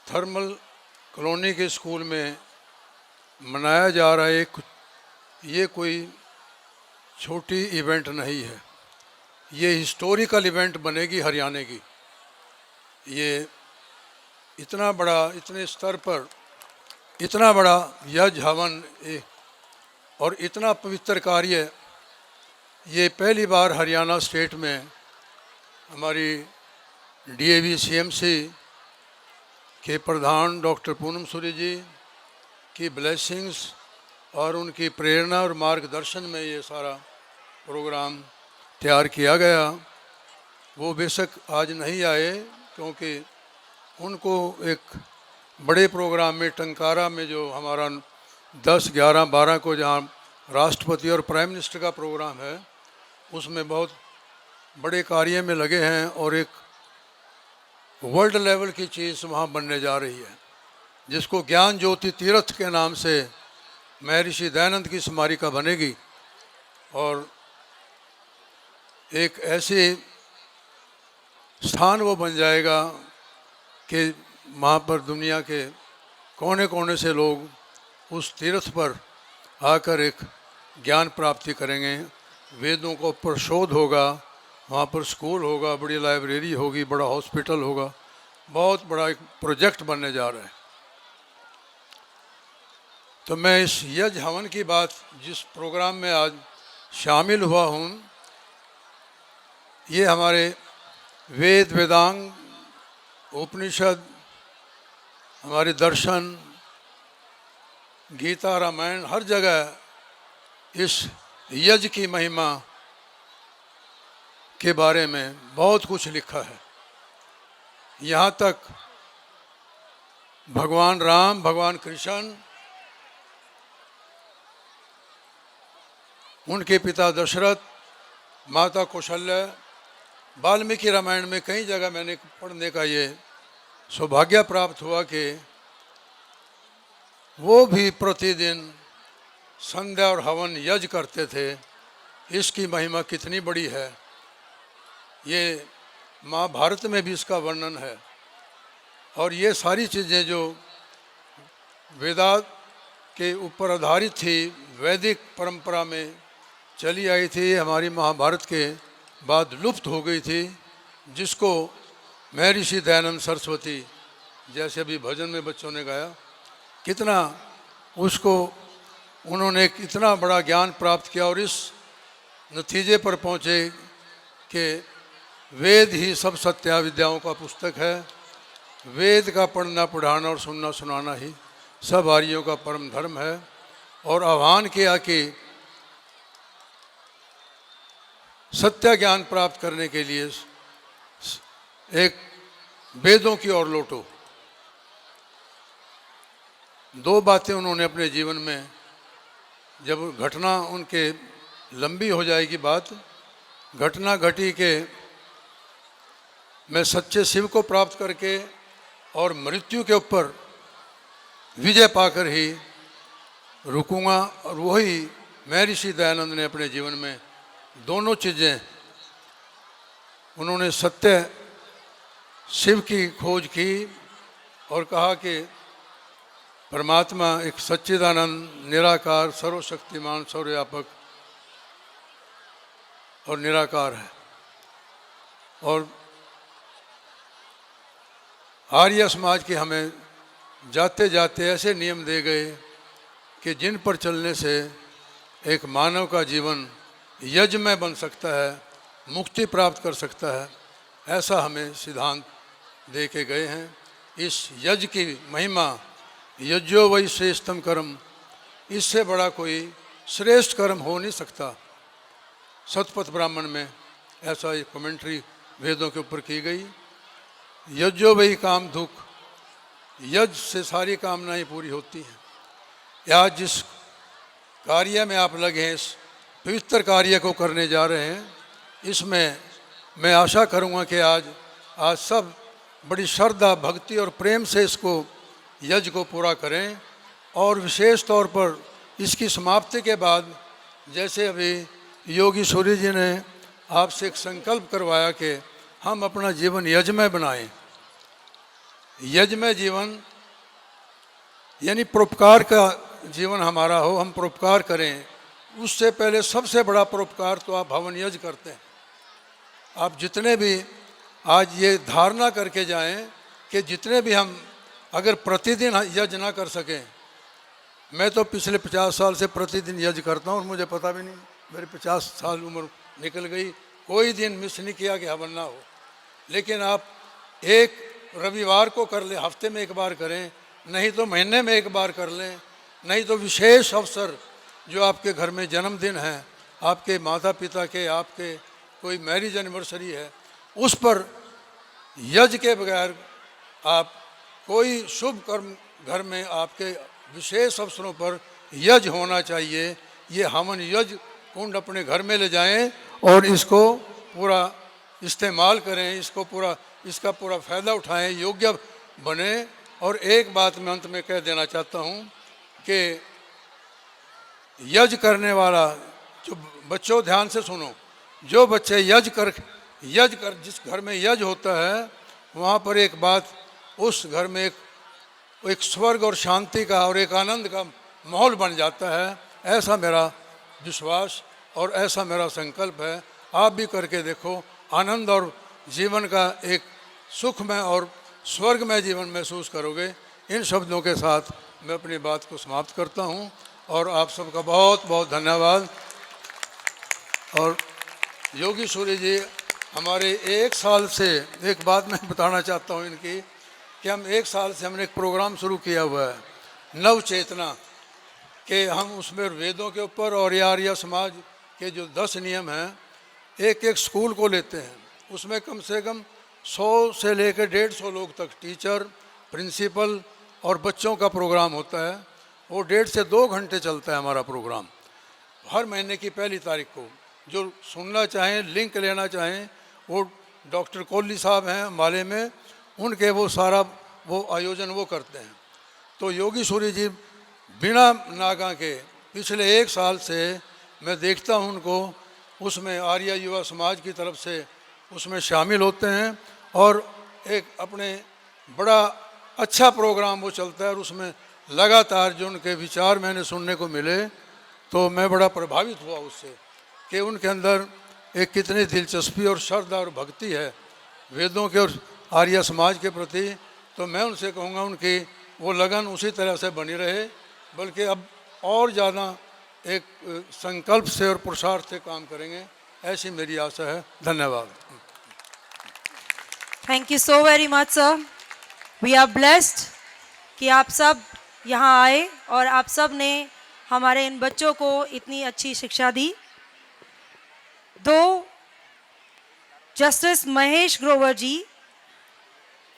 थर्मल कॉलोनी के स्कूल में मनाया जा रहा है, ये कोई छोटी इवेंट नहीं है, ये हिस्टोरिकल इवेंट बनेगी हरियाणा की। ये इतना बड़ा, इतने स्तर पर इतना बड़ा यज्ञ हवन और इतना पवित्र कार्य ये पहली बार हरियाणा स्टेट में हमारी डीएवी सीएमसी के प्रधान डॉक्टर पूनम सूर्य जी की ब्लेसिंग्स और उनकी प्रेरणा और मार्गदर्शन में ये सारा प्रोग्राम तैयार किया गया। वो बेशक आज नहीं आए क्योंकि उनको एक बड़े प्रोग्राम में टंकारा में जो हमारा 10, 11, 12 को जहाँ राष्ट्रपति और प्राइम मिनिस्टर का प्रोग्राम है, उसमें बहुत बड़े कार्य में लगे हैं और एक वर्ल्ड लेवल की चीज़ वहाँ बनने जा रही है, जिसको ज्ञान ज्योति तीर्थ के नाम से महर्षि दयानंद की स्मारिका बनेगी और एक ऐसे स्थान वो बन जाएगा कि वहाँ पर दुनिया के कोने कोने से लोग उस तीर्थ पर आकर एक ज्ञान प्राप्ति करेंगे। वेदों को ऊपर शोध होगा, वहाँ पर स्कूल होगा, बड़ी लाइब्रेरी होगी, बड़ा हॉस्पिटल होगा, बहुत बड़ा एक प्रोजेक्ट बनने जा रहा है। तो मैं इस यज्ञ हवन की बात जिस प्रोग्राम में आज शामिल हुआ हूँ, ये हमारे वेद, वेदांग, उपनिषद, हमारे दर्शन, गीता, रामायण, हर जगह इस यज्ञ की महिमा के बारे में बहुत कुछ लिखा है। यहाँ तक भगवान राम, भगवान कृष्ण, उनके पिता दशरथ, माता कौशल्या, वाल्मीकि रामायण में कई जगह मैंने पढ़ने का ये सौभाग्य प्राप्त हुआ कि वो भी प्रतिदिन संध्या और हवन यज्ञ करते थे। इसकी महिमा कितनी बड़ी है, ये महाभारत में भी इसका वर्णन है। और ये सारी चीज़ें जो वेदांत के ऊपर आधारित थी, वैदिक परंपरा में चली आई थी, हमारी महाभारत के बाद लुप्त हो गई थी, जिसको महर्षि दयानंद सरस्वती, जैसे अभी भजन में बच्चों ने गाया, कितना उसको उन्होंने कितना बड़ा ज्ञान प्राप्त किया और इस नतीजे पर पहुँचे कि वेद ही सब सत्या विद्याओं का पुस्तक है। वेद का पढ़ना पढ़ाना और सुनना सुनाना ही सब आर्यों का परम धर्म है। और आह्वान किया कि सत्य ज्ञान प्राप्त करने के लिए एक वेदों की ओर लौटो। दो बातें उन्होंने अपने जीवन में, जब घटना उनके लंबी हो जाएगी बात, घटना घटी कि मैं सच्चे शिव को प्राप्त करके और मृत्यु के ऊपर विजय पाकर ही रुकूंगा। और वही महर्षि दयानंद ने अपने जीवन में दोनों चीज़ें, उन्होंने सत्य शिव की खोज की और कहा कि परमात्मा एक सच्चिदानंद निराकार सर्वशक्तिमान सर्वव्यापक और निराकार है। और आर्य समाज के हमें जाते जाते ऐसे नियम दे गए कि जिन पर चलने से एक मानव का जीवन यज्ञ में बन सकता है, मुक्ति प्राप्त कर सकता है, ऐसा हमें सिद्धांत दे के गए हैं। इस यज्ञ की महिमा, यज्ञो वही श्रेष्ठतम कर्म, इससे बड़ा कोई श्रेष्ठ कर्म हो नहीं सकता। सतपथ ब्राह्मण में ऐसा एक कमेंट्री वेदों के ऊपर की गई। यज्ञो वही काम दुख, यज्ञ से सारी कामनाएं पूरी होती हैं। आज जिस कार्य में आप लगे हैं, इस पवित्र कार्य को करने जा रहे हैं, इसमें मैं आशा करूंगा कि आज सब बड़ी श्रद्धा भक्ति और प्रेम से इसको यज्ञ को पूरा करें। और विशेष तौर पर इसकी समाप्ति के बाद, जैसे अभी योगी सूर्य जी ने आपसे एक संकल्प करवाया कि हम अपना जीवन यज्ञमय बनाएं। यज्ञमय जीवन यानी परोपकार का जीवन हमारा हो, हम परोपकार करें। उससे पहले सबसे बड़ा परोपकार तो आप हवन यज्ञ करते हैं। आप जितने भी आज ये धारणा करके जाएं कि जितने भी हम अगर प्रतिदिन यज्ञ ना कर सकें, मैं तो पिछले 50 साल से प्रतिदिन यज्ञ करता हूँ और मुझे पता भी नहीं, मेरी 50 साल उम्र निकल गई, कोई दिन मिस नहीं किया कि हवन ना हो। लेकिन आप एक रविवार को कर लें, हफ्ते में एक बार करें, नहीं तो महीने में एक बार कर लें, नहीं तो विशेष अवसर जो आपके घर में जन्मदिन है, आपके माता पिता के, आपके कोई मैरिज एनिवर्सरी है, उस पर यज्ञ के बगैर आप कोई शुभ कर्म घर में आपके विशेष अवसरों पर यज्ञ होना चाहिए। ये हवन यज्ञ कुंड अपने घर में ले जाएं और इसको पूरा इस्तेमाल करें, इसका पूरा फ़ायदा उठाएं, योग्य बने। और एक बात मैं अंत में कह देना चाहता हूँ कि यज्ञ करने वाला, जो बच्चों ध्यान से सुनो, जो बच्चे यज्ञ कर जिस घर में यज्ञ होता है, वहाँ पर एक बात, उस घर में एक स्वर्ग और शांति का और एक आनंद का माहौल बन जाता है। ऐसा मेरा विश्वास और ऐसा मेरा संकल्प है। आप भी करके देखो, आनंद और जीवन का एक सुखमय और स्वर्गमय जीवन महसूस करोगे। इन शब्दों के साथ मैं अपनी बात को समाप्त करता हूँ और आप सबका बहुत बहुत धन्यवाद। और योगी सूर्य जी हमारे 1 साल से, एक बात मैं बताना चाहता हूँ इनकी, कि हम 1 साल से हमने एक प्रोग्राम शुरू किया हुआ है नव चेतना के। हम उसमें वेदों के ऊपर और आर्य समाज के जो 10 नियम हैं, एक स्कूल को लेते हैं, उसमें कम से कम 100 से लेकर 150 लोग तक, टीचर, प्रिंसिपल और बच्चों का प्रोग्राम होता है। वो 1.5 से 2 घंटे चलता है हमारा प्रोग्राम, हर महीने की 1 तारीख को। जो सुनना चाहें, लिंक लेना चाहें, वो डॉक्टर कोहली साहब हैं अम्बाले में, उनके वो सारा वो आयोजन वो करते हैं। तो योगी सूरी जी बिना नागा के पिछले 1 साल से मैं देखता हूँ उनको, उसमें आर्य युवा समाज की तरफ से उसमें शामिल होते हैं और एक अपने बड़ा अच्छा प्रोग्राम वो चलता है और उसमें लगातार जो उनके विचार मैंने सुनने को मिले तो मैं बड़ा प्रभावित हुआ उससे कि उनके अंदर एक कितनी दिलचस्पी और श्रद्धा और भक्ति है वेदों के और आर्य समाज के प्रति। तो मैं उनसे कहूँगा उनकी वो लगन उसी तरह से बनी रहे, बल्कि अब और ज़्यादा एक संकल्प से और पुरुषार्थ से काम करेंगे, ऐसी मेरी आशा है। धन्यवाद। Thank you so very much sir. We are blessed कि आप सब यहाँ आए और आप सब ने हमारे इन बच्चों को इतनी अच्छी शिक्षा दी। दो justice Mahesh Grover ji,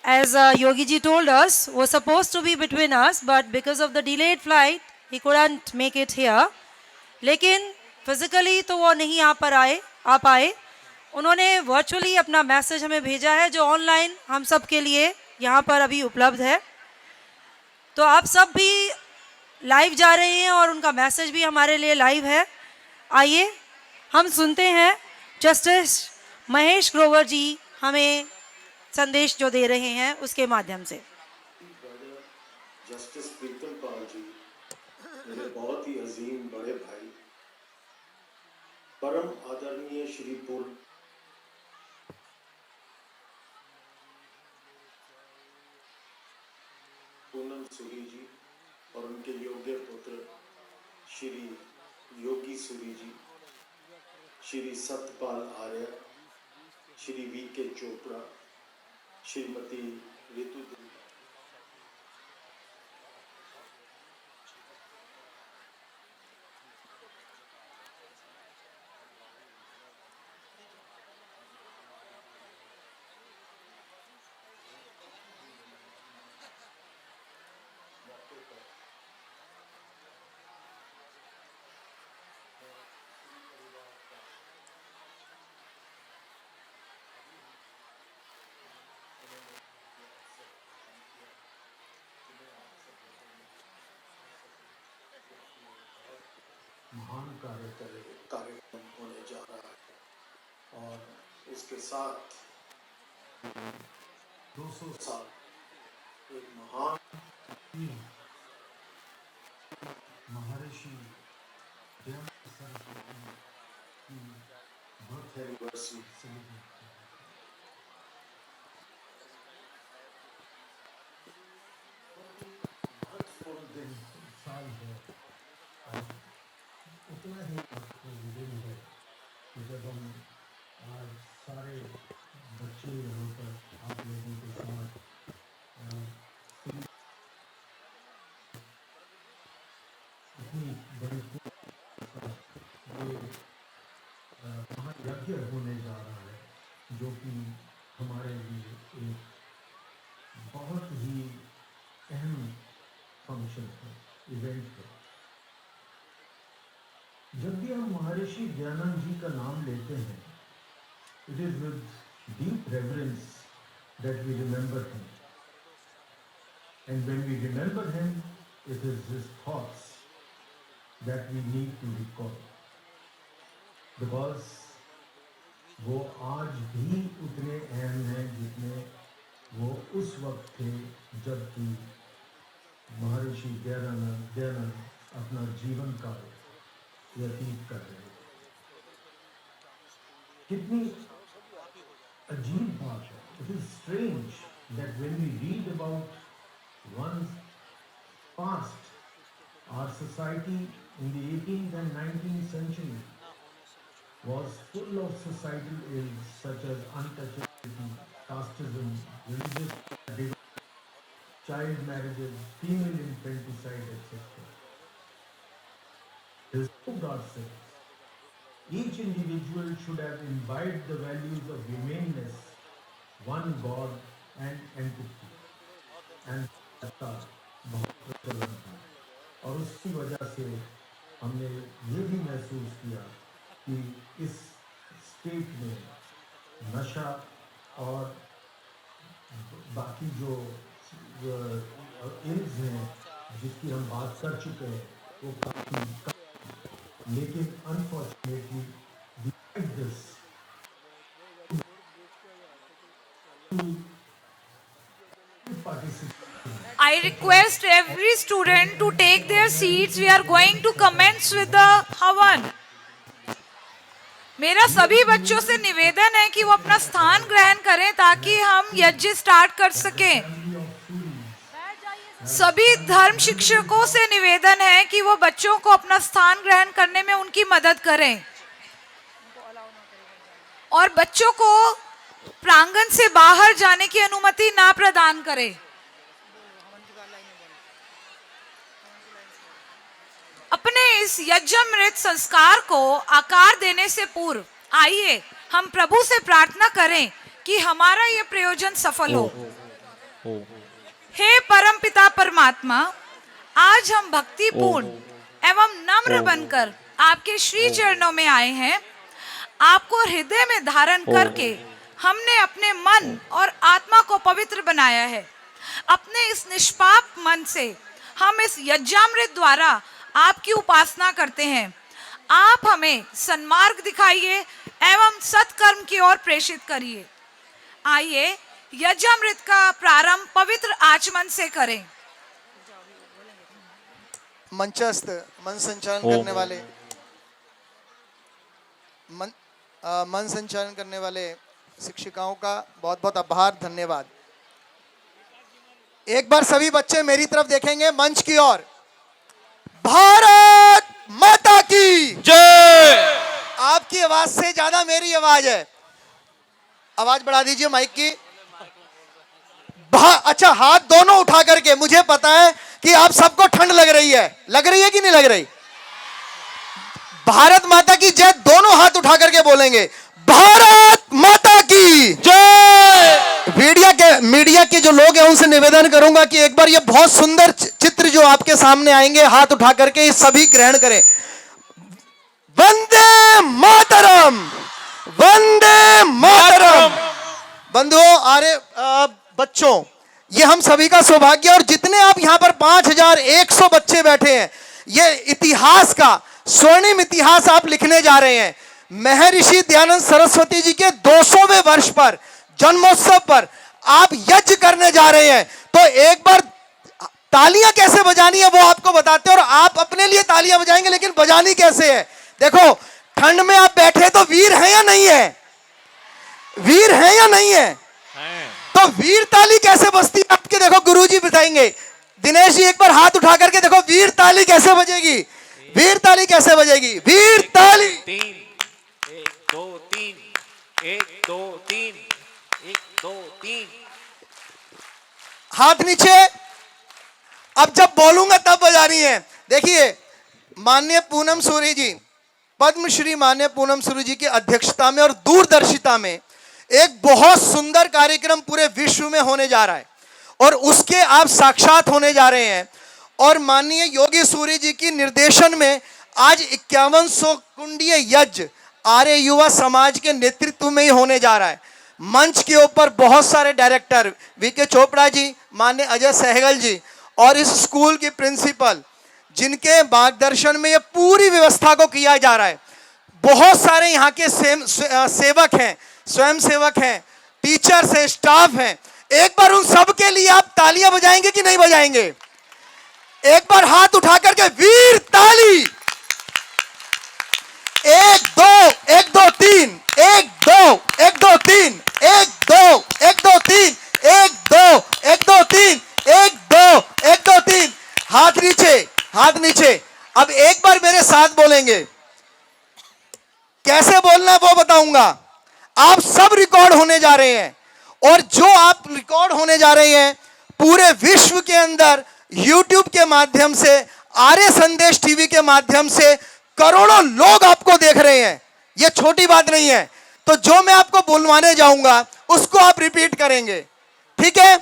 as Yogi ji told us, was supposed to be between us, but because of the delayed flight, he couldn't make it here. लेकिन फिजिकली तो वो नहीं आ पाए। उन्होंने वर्चुअली अपना मैसेज हमें भेजा है जो ऑनलाइन हम सब के लिए यहाँ पर अभी उपलब्ध है। तो आप सब भी लाइव जा रहे हैं और उनका मैसेज भी हमारे लिए लाइव है। आइए हम सुनते हैं जस्टिस महेश ग्रोवर जी हमें संदेश जो दे रहे हैं उसके माध्यम से। जस्टिस प्रीतम पाल जी, मेरे बहुत ही अजीम बड़े भाई, परम आदरणीय श्री पूनम सूरी जी और उनके योग्य पुत्र श्री योगी सूरी जी, श्री सतपाल आर्य, श्री वी.के. चोपड़ा, श्रीमती ऋतु देवी, महान कार्यक्रम होने जा रहा है और इसके साथ 200 साल एक महान महर्षि दयानंद सरस्वती की बर्थ एनिवर्सरी सेलिब्रेट महत्वपूर्ण दिन साल है और उतना ही महत्वपूर्ण दिन है कि जब हम आज सारे बच्चे यहाँ पर आप लोगों के साथ इतनी बड़ी ये महायज्ञ होने जा रहा है जो कि हमारे लिए एक बहुत ही अहम फंक्शन है, इवेंट है। जब भी हम महर्षि दयानंद जी का नाम लेते हैं, it is with deep reverence that we remember him. And when we remember him, it is his thoughts that we need to recall. Because वो आज भी उतने अहम हैं जितने वो उस वक्त थे जबकि महर्षि दयानंद अपना जीवन काल व्यतीत कर रहे थे। कितनी अजीब बात है। It is strange that when we read about one's past, our society in the 18th and 19th century was full of societal ills such as untouchability, casteism, religious division, child marriages, female infanticide, etc. His God says, each individual should have imbibed the values of humaneness, one God and empathy. And बहुत प्रचलन था और उसकी वजह से हमने ये भी महसूस किया कि इस स्टेट में नशा और बाकी जो एम्स हैं जिसकी हम बात कर चुके हैं वो काफ़ी लेकिन unfortunately this I request every student to take their seats. We are going to commence with the Havan. मेरा सभी बच्चों से निवेदन है कि वो अपना स्थान ग्रहण करें ताकि हम यज्ञ स्टार्ट कर सकें। सभी धर्म शिक्षकों से निवेदन है कि वो बच्चों को अपना स्थान ग्रहण करने में उनकी मदद करें और बच्चों को प्रांगण से बाहर जाने की अनुमति ना प्रदान करें। अपने इस यज्ञामृत संस्कार को आकार देने से पूर्व आइए हम प्रभु से प्रार्थना करें कि हमारा यह प्रयोजन सफल हो। हे परमपिता परमात्मा, आज हम भक्तिपूर्ण एवं नम्र बनकर आपके श्री चरणों में आए हैं। आपको हृदय में धारण करके हमने अपने मन और आत्मा को पवित्र बनाया है। अपने इस निष्पाप मन से हम इस यज्ञामृत द्वारा आपकी उपासना करते हैं। आप हमें सन्मार्ग दिखाइए एवं सत्कर्म की ओर प्रेषित करिए। आइए यज्ञामृत का प्रारंभ पवित्र आचमन से करें। मंचस्थ मन संचालन करने वाले मन संचालन करने वाले शिक्षिकाओं का बहुत बहुत आभार, धन्यवाद। एक बार सभी बच्चे मेरी तरफ देखेंगे मंच की ओर। भारत माता की जय। आपकी आवाज से ज्यादा मेरी आवाज है, आवाज बढ़ा दीजिए माइक की। अच्छा, हाथ दोनों उठा करके, मुझे पता है कि आप सबको ठंड लग रही है कि नहीं लग रही? भारत माता की जय दोनों हाथ उठा करके बोलेंगे, भारत माता की जय। मीडिया के जो लोग हैं उनसे निवेदन करूंगा कि एक बार ये बहुत सुंदर चित्र जो आपके सामने आएंगे हाथ उठा करके ये सभी ग्रहण करें। वंदे मातरम, वंदे मातरम। बंधुओं, अरे बच्चों, ये हम सभी का सौभाग्य, और जितने आप यहाँ पर 5100 बच्चे बैठे हैं, ये इतिहास का स्वर्णिम इतिहास आप लिखने जा रहे हैं। महर्षि दयानंद सरस्वती जी के 200वें वर्ष पर, जन्मोत्सव पर आप यज्ञ करने जा रहे हैं। तो एक बार तालियां कैसे बजानी है वो आपको बताते हैं, और आप अपने लिए तालियां बजाएंगे, लेकिन बजानी कैसे है? देखो, ठंड में आप बैठे तो वीर हैं या नहीं है? वीर हैं या नहीं है? तो वीर ताली कैसे बजती है आपके, देखो गुरुजी बताएंगे। दिनेश जी एक बार हाथ उठा करके देखो, वीर ताली कैसे बजेगी? वीर ताली कैसे बजेगी? वीर ताली। 3 1 2 3 1 2 3 1 2 3। हाथ नीचे। अब जब बोलूंगा तब बजानी है। देखिए, माननीय पूनम सूरी जी, पद्मश्री माननीय पूनम सूरी जी की अध्यक्षता में और दूरदर्शिता में एक बहुत सुंदर कार्यक्रम पूरे विश्व में होने जा रहा है, और उसके आप साक्षात होने जा रहे हैं। और माननीय योगी सूरी जी की निर्देशन में आज 5100 कुंडीय यज्ञ आर्य युवा समाज के नेतृत्व में ही होने जा रहा है। मंच के ऊपर बहुत सारे डायरेक्टर, वीके चोपड़ा जी, माननीय अजय सहगल जी, और इस स्कूल की प्रिंसिपल, जिनके मार्गदर्शन में ये पूरी व्यवस्था को किया जा रहा है। बहुत सारे यहाँ के सेवक हैं, स्वयं सेवक हैं, टीचर्स हैं, स्टाफ हैं। एक बार उन सब के लिए आप तालियां बजाएंगे कि नहीं बजाएंगे? एक बार हाथ उठा करके वीर ताली। 1 2 1 2 3 1 2 1 2 3 1 2 1 2 3 1 2 1 2 3 1 2 1 2 3। हाथ नीचे, हाथ नीचे। अब एक बार मेरे साथ बोलेंगे, कैसे बोलना है वो बताऊंगा। आप सब रिकॉर्ड होने जा रहे हैं, और जो आप रिकॉर्ड होने जा रहे हैं पूरे विश्व के अंदर YouTube के माध्यम से, आर्य संदेश टीवी के माध्यम से करोड़ों लोग आपको देख रहे हैं। यह छोटी बात नहीं है। तो जो मैं आपको बुलवाने जाऊंगा उसको आप रिपीट करेंगे, ठीक है?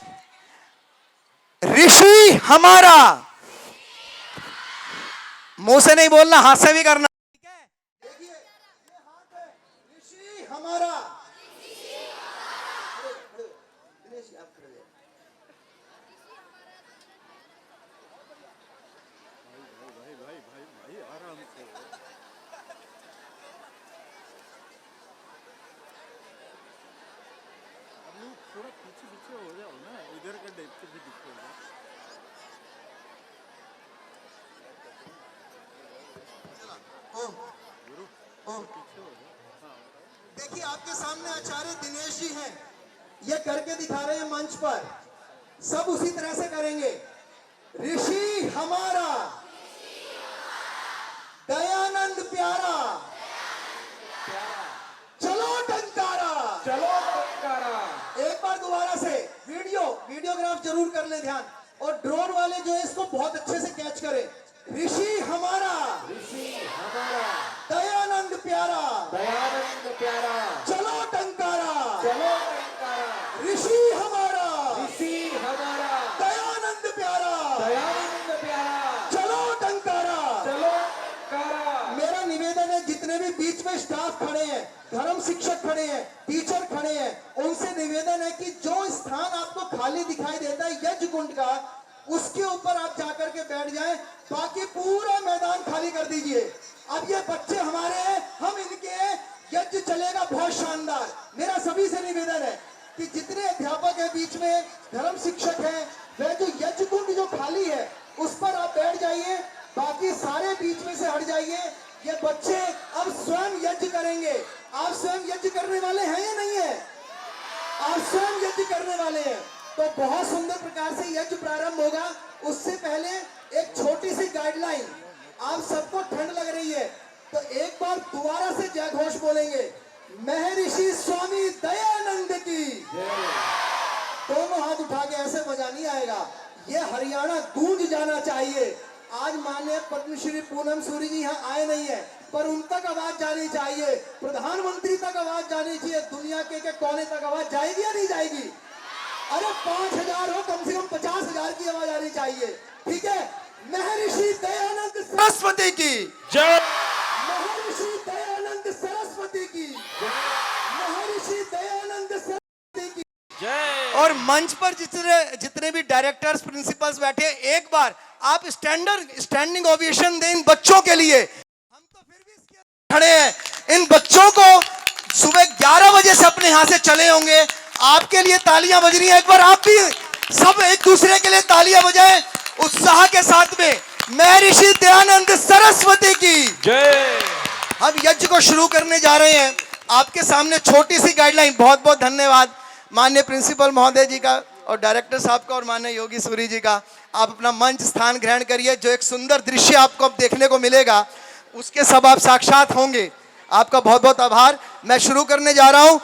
ऋषि हमारा, मुंह से नहीं बोलना, हाथ से भी करना, ठीक है? देखिए, ये हाथ है, ऋषि हमारा। देखिए आपके सामने आचार्य दिनेश जी हैं, ये करके दिखा रहे हैं मंच पर। सब उसी तरह से करेंगे। ऋषि हमारा दयानंद प्यारा, चलो टंकारा, चलो टंकारा। एक बार दोबारा से वीडियोग्राफ जरूर कर ले ध्यान, और ड्रोन वाले जो है इसको बहुत अच्छे से कैच करें। ऋषि हमारा दयानंद प्यारा, चलो टंकारा, ऋषि हमारा दयानंद प्यारा, चलो टंकारा। मेरा निवेदन है, जितने भी बीच में स्टाफ खड़े हैं, धर्म शिक्षक खड़े हैं, टीचर खड़े हैं, उनसे निवेदन है कि जो स्थान आपको खाली दिखाई देता है यज्ञ कुंड का, उसके ऊपर आप जाकर के बैठ जाएं, बाकी पूरा मैदान खाली कर दीजिए। अब ये बच्चे हमारे हैं, हम इनके यज्ञ चलेगा बहुत शानदार। मेरा सभी से निवेदन है कि जितने अध्यापक है बीच में, धर्म शिक्षक हैं, वह जो यज्ञ कुंड जो खाली है उस पर आप बैठ जाइए, बाकी सारे बीच में से हट जाइए। ये बच्चे अब स्वयं यज्ञ करेंगे। आप स्वयं यज्ञ करने वाले हैं या नहीं है? आप स्वयं यज्ञ करने वाले हैं, तो बहुत सुंदर प्रकार से यज्ञ प्रारंभ होगा। उससे पहले एक छोटी सी गाइडलाइन, आप सबको ठंड लग रही है तो एक बार दोबारा से जय घोष बोलेंगे, महर्षि स्वामी दयानंद की। दोनों हाथ उठा के ऐसे मजा नहीं आएगा, ये हरियाणा गूंज जाना चाहिए। आज माननीय पद्मश्री पूनम सूरी जी यहाँ आए नहीं है, पर उन तक आवाज जानी चाहिए, प्रधानमंत्री तक आवाज जानी चाहिए, दुनिया के कोने तक आवाज जाएगी या नहीं जाएगी? अरे 5,000 हो, कम से कम 50,000 की आवाज आनी चाहिए। ठीक है, महर्षि दयानंद सरस्वती की जय। महर्षि दयानंद सरस्वती की, महर्षि दयानंद सरस्वती की जय। और मंच पर जितने भी डायरेक्टर्स, प्रिंसिपल्स बैठे, एक बार आप स्टैंडिंग ओवेशन दें इन बच्चों के लिए। हम तो फिर भी इसके खड़े हैं। इन बच्चों को सुबह 11 बजे से अपने यहाँ से चले होंगे, आपके लिए तालियां बज रही हैं। एक बार आप भी सब एक दूसरे के लिए तालियां बजाएं उत्साह के साथ में। महर्षि दयानंद सरस्वती की जय। हम यज्ञ को शुरू करने जा रहे हैं। आपके सामने छोटी सी गाइडलाइन। बहुत बहुत धन्यवाद माननीय प्रिंसिपल महोदय जी का और डायरेक्टर साहब का और माननीय योगी सूरी जी का। आप अपना मंच स्थान ग्रहण करिए। जो एक सुंदर दृश्य आपको अब देखने को मिलेगा उसके सब आप साक्षात होंगे। आपका बहुत बहुत आभार। मैं शुरू करने जा रहा हूं।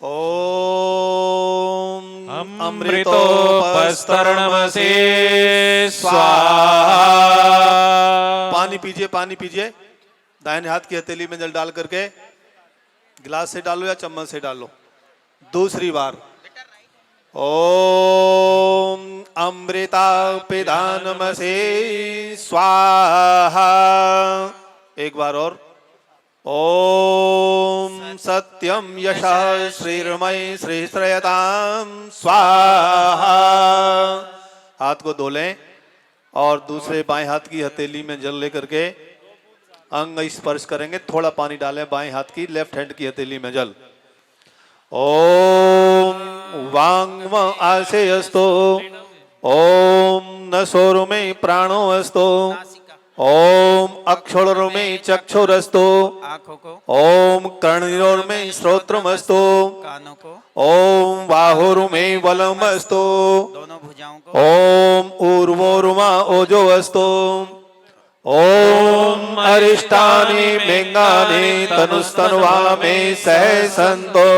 ओम अमृतोपस्तरणमसे स्वाहा। पानी पीजिए, पानी पीजिए। दाहिने हाथ की हथेली में जल डाल करके गिलास से डालो या चम्मच से डालो। दूसरी बार ओम अमृता पिधानमसे स्वाहा। एक बार और ओम सत्यम यशः श्रीर्मय श्रीश्रयताम स्वाहा। हाथ को धो लें और दूसरे बाएं हाथ की हथेली में जल लेकर के अंग स्पर्श करेंगे। थोड़ा पानी डालें बाएं हाथ की लेफ्ट हैंड की हथेली में जल। ओम वांग्म आसे अस्तो, ओम नसोर में प्राणो अस्तो, ओम अक्षर में चक्षुरस्तो, आंखों को, ओम कर्णयोर में श्रोत्रमस्तो, कानों को, ओम बाहुर में बलमस्तो, दोनों भुजाओं को, ओम ऊर्वोर्मा ओजो अस्तो, ओम अरिष्टानि मेंगानि तनुस्तनुवा में सह संतो।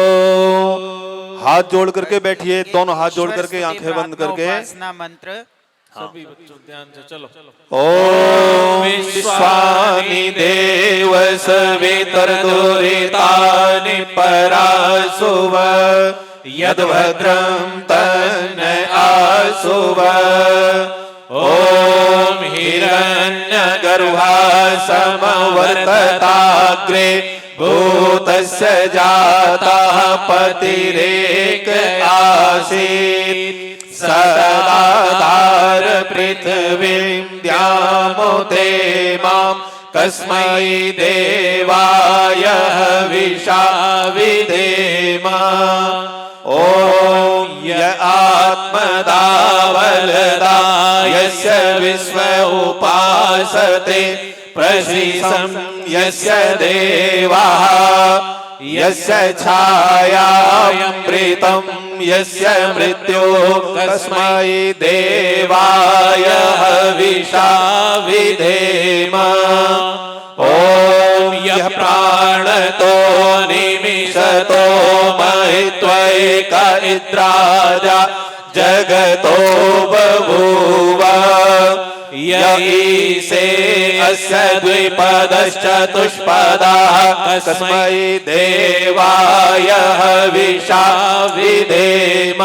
हाथ जोड़ करके बैठिए, दोनों हाथ जोड़ करके आंखें बंद करके उपासना मंत्र सभी बच्चों ध्यान से चलो। ओम विश्वानि देव सवितर्दुरितानि परासुव यद्भद्रं तन्न आसुव। ओम हिरण्यगर्भा समवर्तताग्रे भूतस्य जातः पतिरेक आसीत् सदाधार पृथ्वीं द्यामुते मां कस्मै देवाय हविषा विधेम। ओम य आत्मदा वलदा यस्य विश्व उपासते प्रसीदं यस्य देवाः यस्य छायामृतं यस्य मृत्यो कस्मै देवाय हविषा विधेम। ओम यः प्राणतो निमिषतो महित्वैक इन्द्राजा जगतो बभूव य ईशे अस्य द्विपदश्चतुष्पदः कस्मै देवाय हविषा विधेम।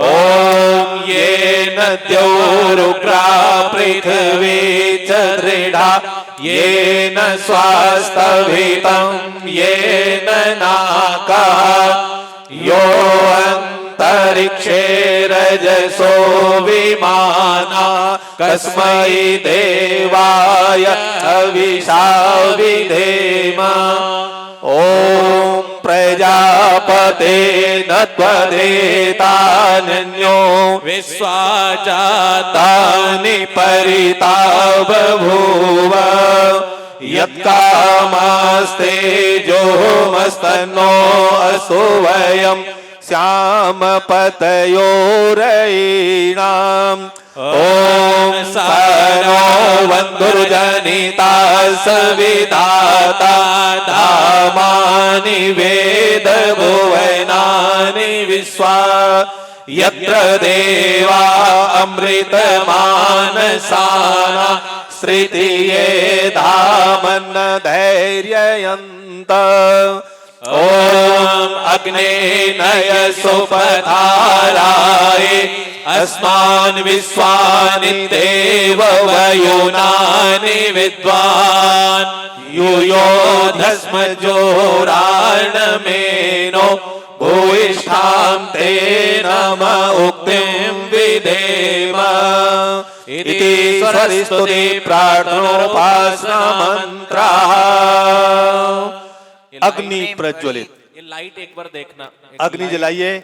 ओम येन द्यौरुग्रा पृथिवी च दृढा येन स्वास्तभितं येन नाकः यो अंतरिक्षे रजसो विमाना कस्मै देवाय हविषा विधेम। ओम प्रजापते न त्वदेतान्यो विश्वाजातानि परिता बभूव यत्कामास्ते जोमस्तनो असो वयम् श्याम पतयोरयीणाम्। ओम सनो वन्दुर्जनिता सविधाता धामानि वेद भुवनानि विश्वा यत्र देवा अमृतमानसाना श्रुतिये धामन्न धैर्ययन्त। ओम अग्ने नय सुपधाराय अस्मान् विश्वानि देव वयुनानि विद्वान् युयोधस्म जोराणमेनो भूयिष्ठां ते नम उक्तिं विधेम। इति सरस्वती प्रार्थनोपासना मंत्रः। अग्नि प्रज्वलित, ये लाइट एक बार देखना, अग्नि जलाइए,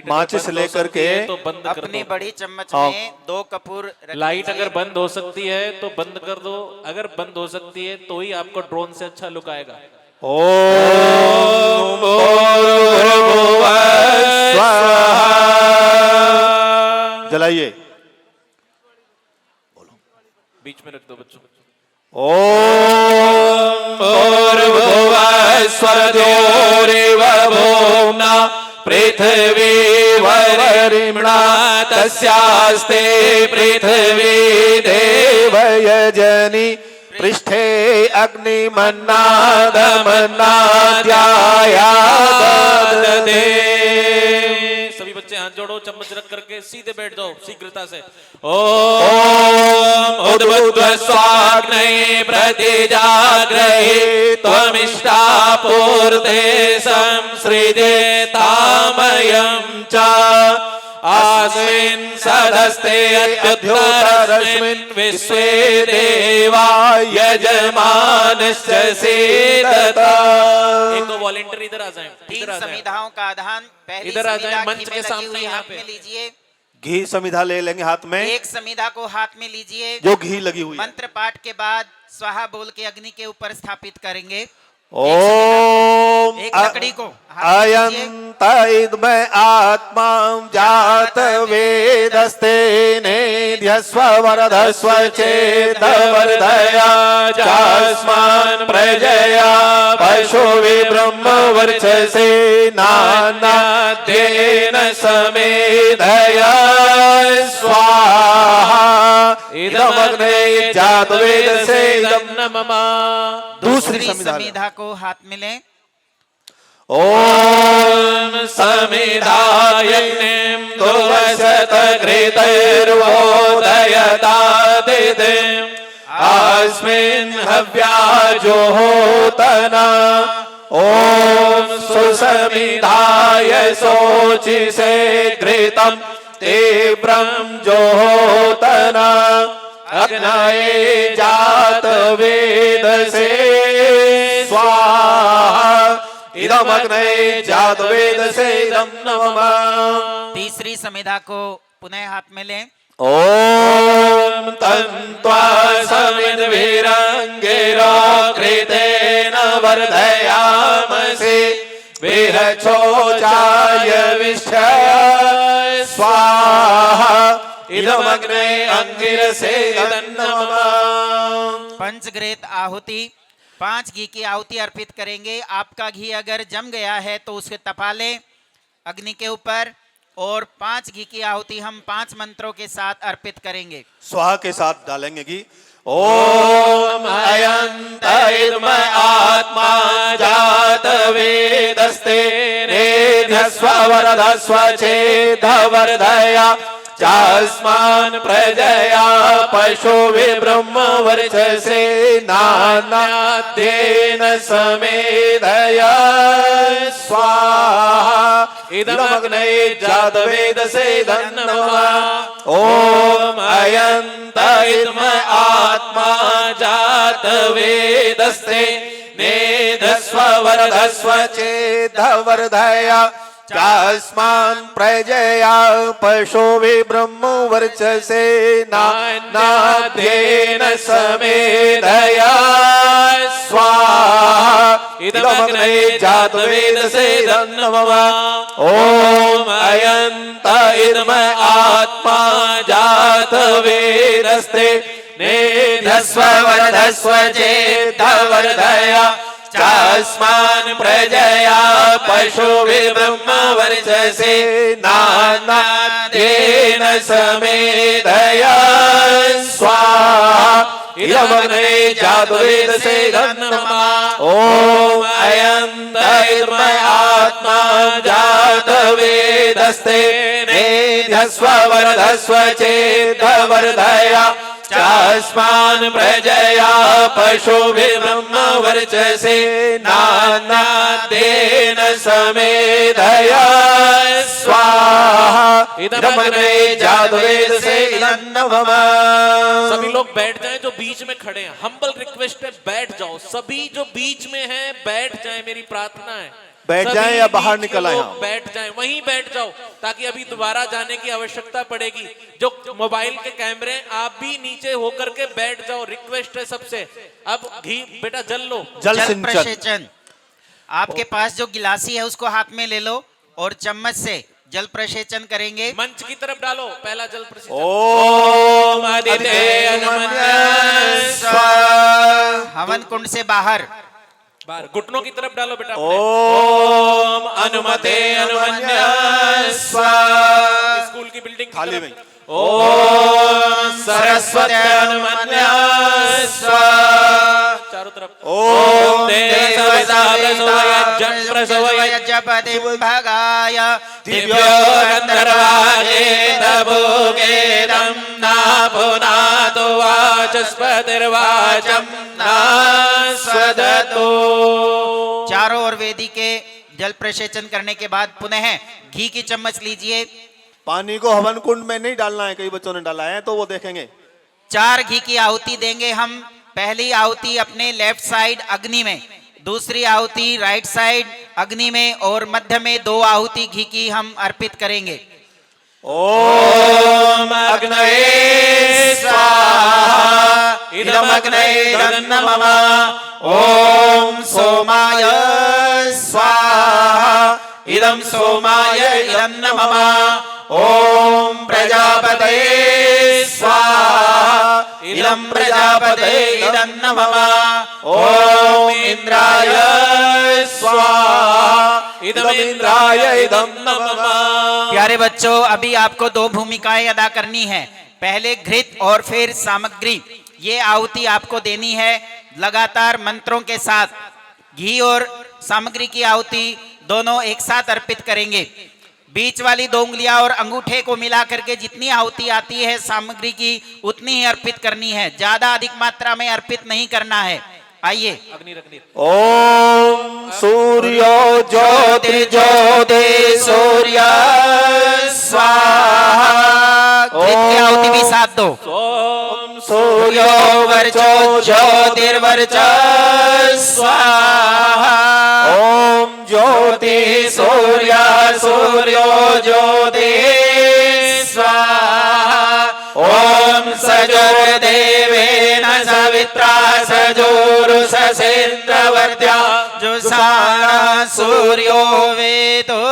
माचिस लेकर के तो बंद कर अपनी दो। बड़ी चम्मच हाँ। में 2 कपूर रख लाइट लीजिए। अगर बंद हो सकती है तो बंद कर दो, अगर बंद हो सकती है तो ही आपको ड्रोन से अच्छा लुक आएगा। ओम भूर्भुवः स्वः। जलाइए। बीच में रख दो बच्चों। भूर्भुवस्वरजोरिव भूम्ना पृथिवी वरिम्णा तस्यास्ते पृथिवी देवयजनि पृष्ठे अग्निमन्नादमन्नाद्यायाददे। सभी बच्चे हाथ जोड़ो, चम्मच रख करके सीधे बैठ जाओ शीघ्रता से। ओम उद्भुत्स्वाग्नये प्रतिजाग्रहे त्वमिष्टापूर्ते संसृजेतामयं च अस्मिन् सदस्ते अद्युत्तरस्मिन् विश्वे देवा यजमानश्च सीदता। एक दो वॉलंटियर इधर आ जाएं, तीन इधर आ जाएं, संविधाओं का आधान पहली इधर आ जाएं, संविधा मंच घी के में लगी सामने हुई यहाँ हाथ पे। में लीजिए। घी समिधा ले लेंगे हाथ में, एक संविधा को हाथ में लीजिए। जो घी लगी हुई है। मंत्र पाठ के बाद स्वाहा बोल के अग्नि के ऊपर स्थापित करेंगे। ओम एक लकड़ी को हाथ में लीजिए। अयंत इदमय आत्मा जात वेदस्ते नेध्यस्व वरदस्व चेदवर्धया चास्मान् प्रजया पशुवि ब्रह्म वर्चसे नानाद्येन समेधया स्वाहा इदमग्ने जातवेदसे इदं नमः। दूसरी दूसरी संविधा को हाथ में लें। ओम समिधायज्ञं दुवशत घृतैर्वोदयतादितिम् अस्मिन् हव्याजुहोतना। ओम सुसमिधाय शोचिषे घृतं तीव्रं जोहोतना अग्नये जात वेदसे स्वाहा इदमग्नये जात वेदसे इदं नमः। तीसरी संविधा को पुनः हाथ में लें। ओम तन्त्वा समिद्भिरङ्गिरो कृतेन वर्धयामसि विरचोचाय विष्ठय स्वाहा इदमग्ने अंगिरसे इदं नमः। पंचग्रेत आहुति 5 घी की आहुति अर्पित करेंगे। आपका घी अगर जम गया है तो उसे तपा लें अग्नि के ऊपर, और 5 घी की आहुति हम 5 मंत्रों के साथ अर्पित करेंगे। स्वाहा के साथ डालेंगे घी। ओम अयंत इदमय आत्मा जात वेदस्ते नेध्यस्व वरदस्व चेदवर्धया चास्मान् प्रजया पशुवि ब्रह्म वर्चसे नानाद्येन समेधया स्वाहा इदमग्नये जात वेदसे इदं नमः। ओम अयंत इदमय आत्मा जात वेदस्ते नेध्यस्व वरदस्व चेदवर्धया चास्मान् प्रजया पशुवि ब्रह्म वर्चसे नानाद्येन समेधया स्वाहा इदमग्नये जात वेदसे इदं नमः। ओम अयंत इदमय आत्मा जात वेदस्ते नेध्यस्व वरदस्व चेदवर्धया चास्मान् प्रजया पशुवि ब्रह्म वर्चसे नानाद्येन समेधया स्वाहा इदमग्नये जात वेदसे इदं नमः। ओम अयंत इदमय आत्मा जात वेदस्ते नेध्यस्व वरदस्व चेदवर्धया चास्मान् प्रजया पशुवि ब्रह्म वर्चसे नानाद्येन समेधया स्वाहा इदमग्नये जात वेदसे इदं नमः। सभी लोग बैठ जाएं जो बीच में खड़े हैं। हम्बल रिक्वेस्ट है, बैठ जाओ। सभी जो बीच में हैं बैठ जाएं, मेरी प्रार्थना है। बैठ सभी जाएं या बाहर बीच के निकल आएं लोग हम। बैठ जाएं, वहीं बैठ जाओ, ताकि अभी दोबारा जाने की आवश्यकता पड़ेगी। जो मोबाइल के कैमरे, आप भी नीचे होकर के बैठ जाओ। रिक्वेस्ट है सबसे। अब घी बेटा जल लो। जल जल सिंचन। प्रसेचन, आपके पास जो गिलासी है उसको हाथ में ले लो और चम्मच से जल प्रसेचन करेंगे। मंच की तरफ डालो पहला जल प्रसेचन। ओम आदित्य नमः स्वाहा हवन कुंड से बाहर बाहर घुटनों की तरफ डालो बेटा। ओम अनुमते अनुमन्य स्वाहा। स्कूल की बिल्डिंग खाली में ओम सरस्वती अनुमन्य स्वाहा। चारों तरफ ओम प्रसवयज्ञपतिं भगाय दिव्यो गन्धर्वाणेन भोगेदं नापुनातु वाचस्पतिर्वाचं नास्वदतु। चारों ओर वेदी के जल प्रसेचन करने के बाद पुनः घी की चम्मच लीजिए। पानी को हवन कुंड में नहीं डालना है, कई बच्चों ने डाला है तो वो देखेंगे। 4 घी की आहुति देंगे हम। पहली आहुति अपने लेफ्ट साइड अग्नि में, दूसरी आहुति राइट साइड अग्नि में और मध्य में 2 आहुति घी की हम अर्पित करेंगे। ओम अग्नये स्वाहा इदम अग्नये नमः। ओम सोमाय स्वाहा इदम सोमाय इदं नमः। ओम प्रजापतये स्वाहा इदं प्रजापतये इदं नमः। ओम इंद्राय स्वाहा इदम इंद्राय इदं नमः। प्यारे बच्चों, अभी आपको 2 भूमिकाएं अदा करनी है। पहले घृत और फिर सामग्री। ये आहुति आपको देनी है लगातार मंत्रों के साथ। घी और सामग्री की आहुति दोनों एक साथ अर्पित करेंगे। बीच वाली 2 उंगलियां और अंगूठे को मिला करके जितनी आहुति आती है सामग्री की उतनी ही अर्पित करनी है, ज्यादा अधिक मात्रा में अर्पित नहीं करना है। आइए। ओम सूर्यो ज्योतिर्ज्योति सूर्य स्वाहा। घृत की आहुति भी साथ दो। ओम सूर्यो वर्चो ज्योतिर्वर्चो स्वाहा। ओम ज्योति सूर्य सूर्यो ज्योति स्वाहा। ओम सजुर्देवेन सवित्रा सजोरुषसेन्द्रवर्त्या जुषाणः सूर्यो वेदो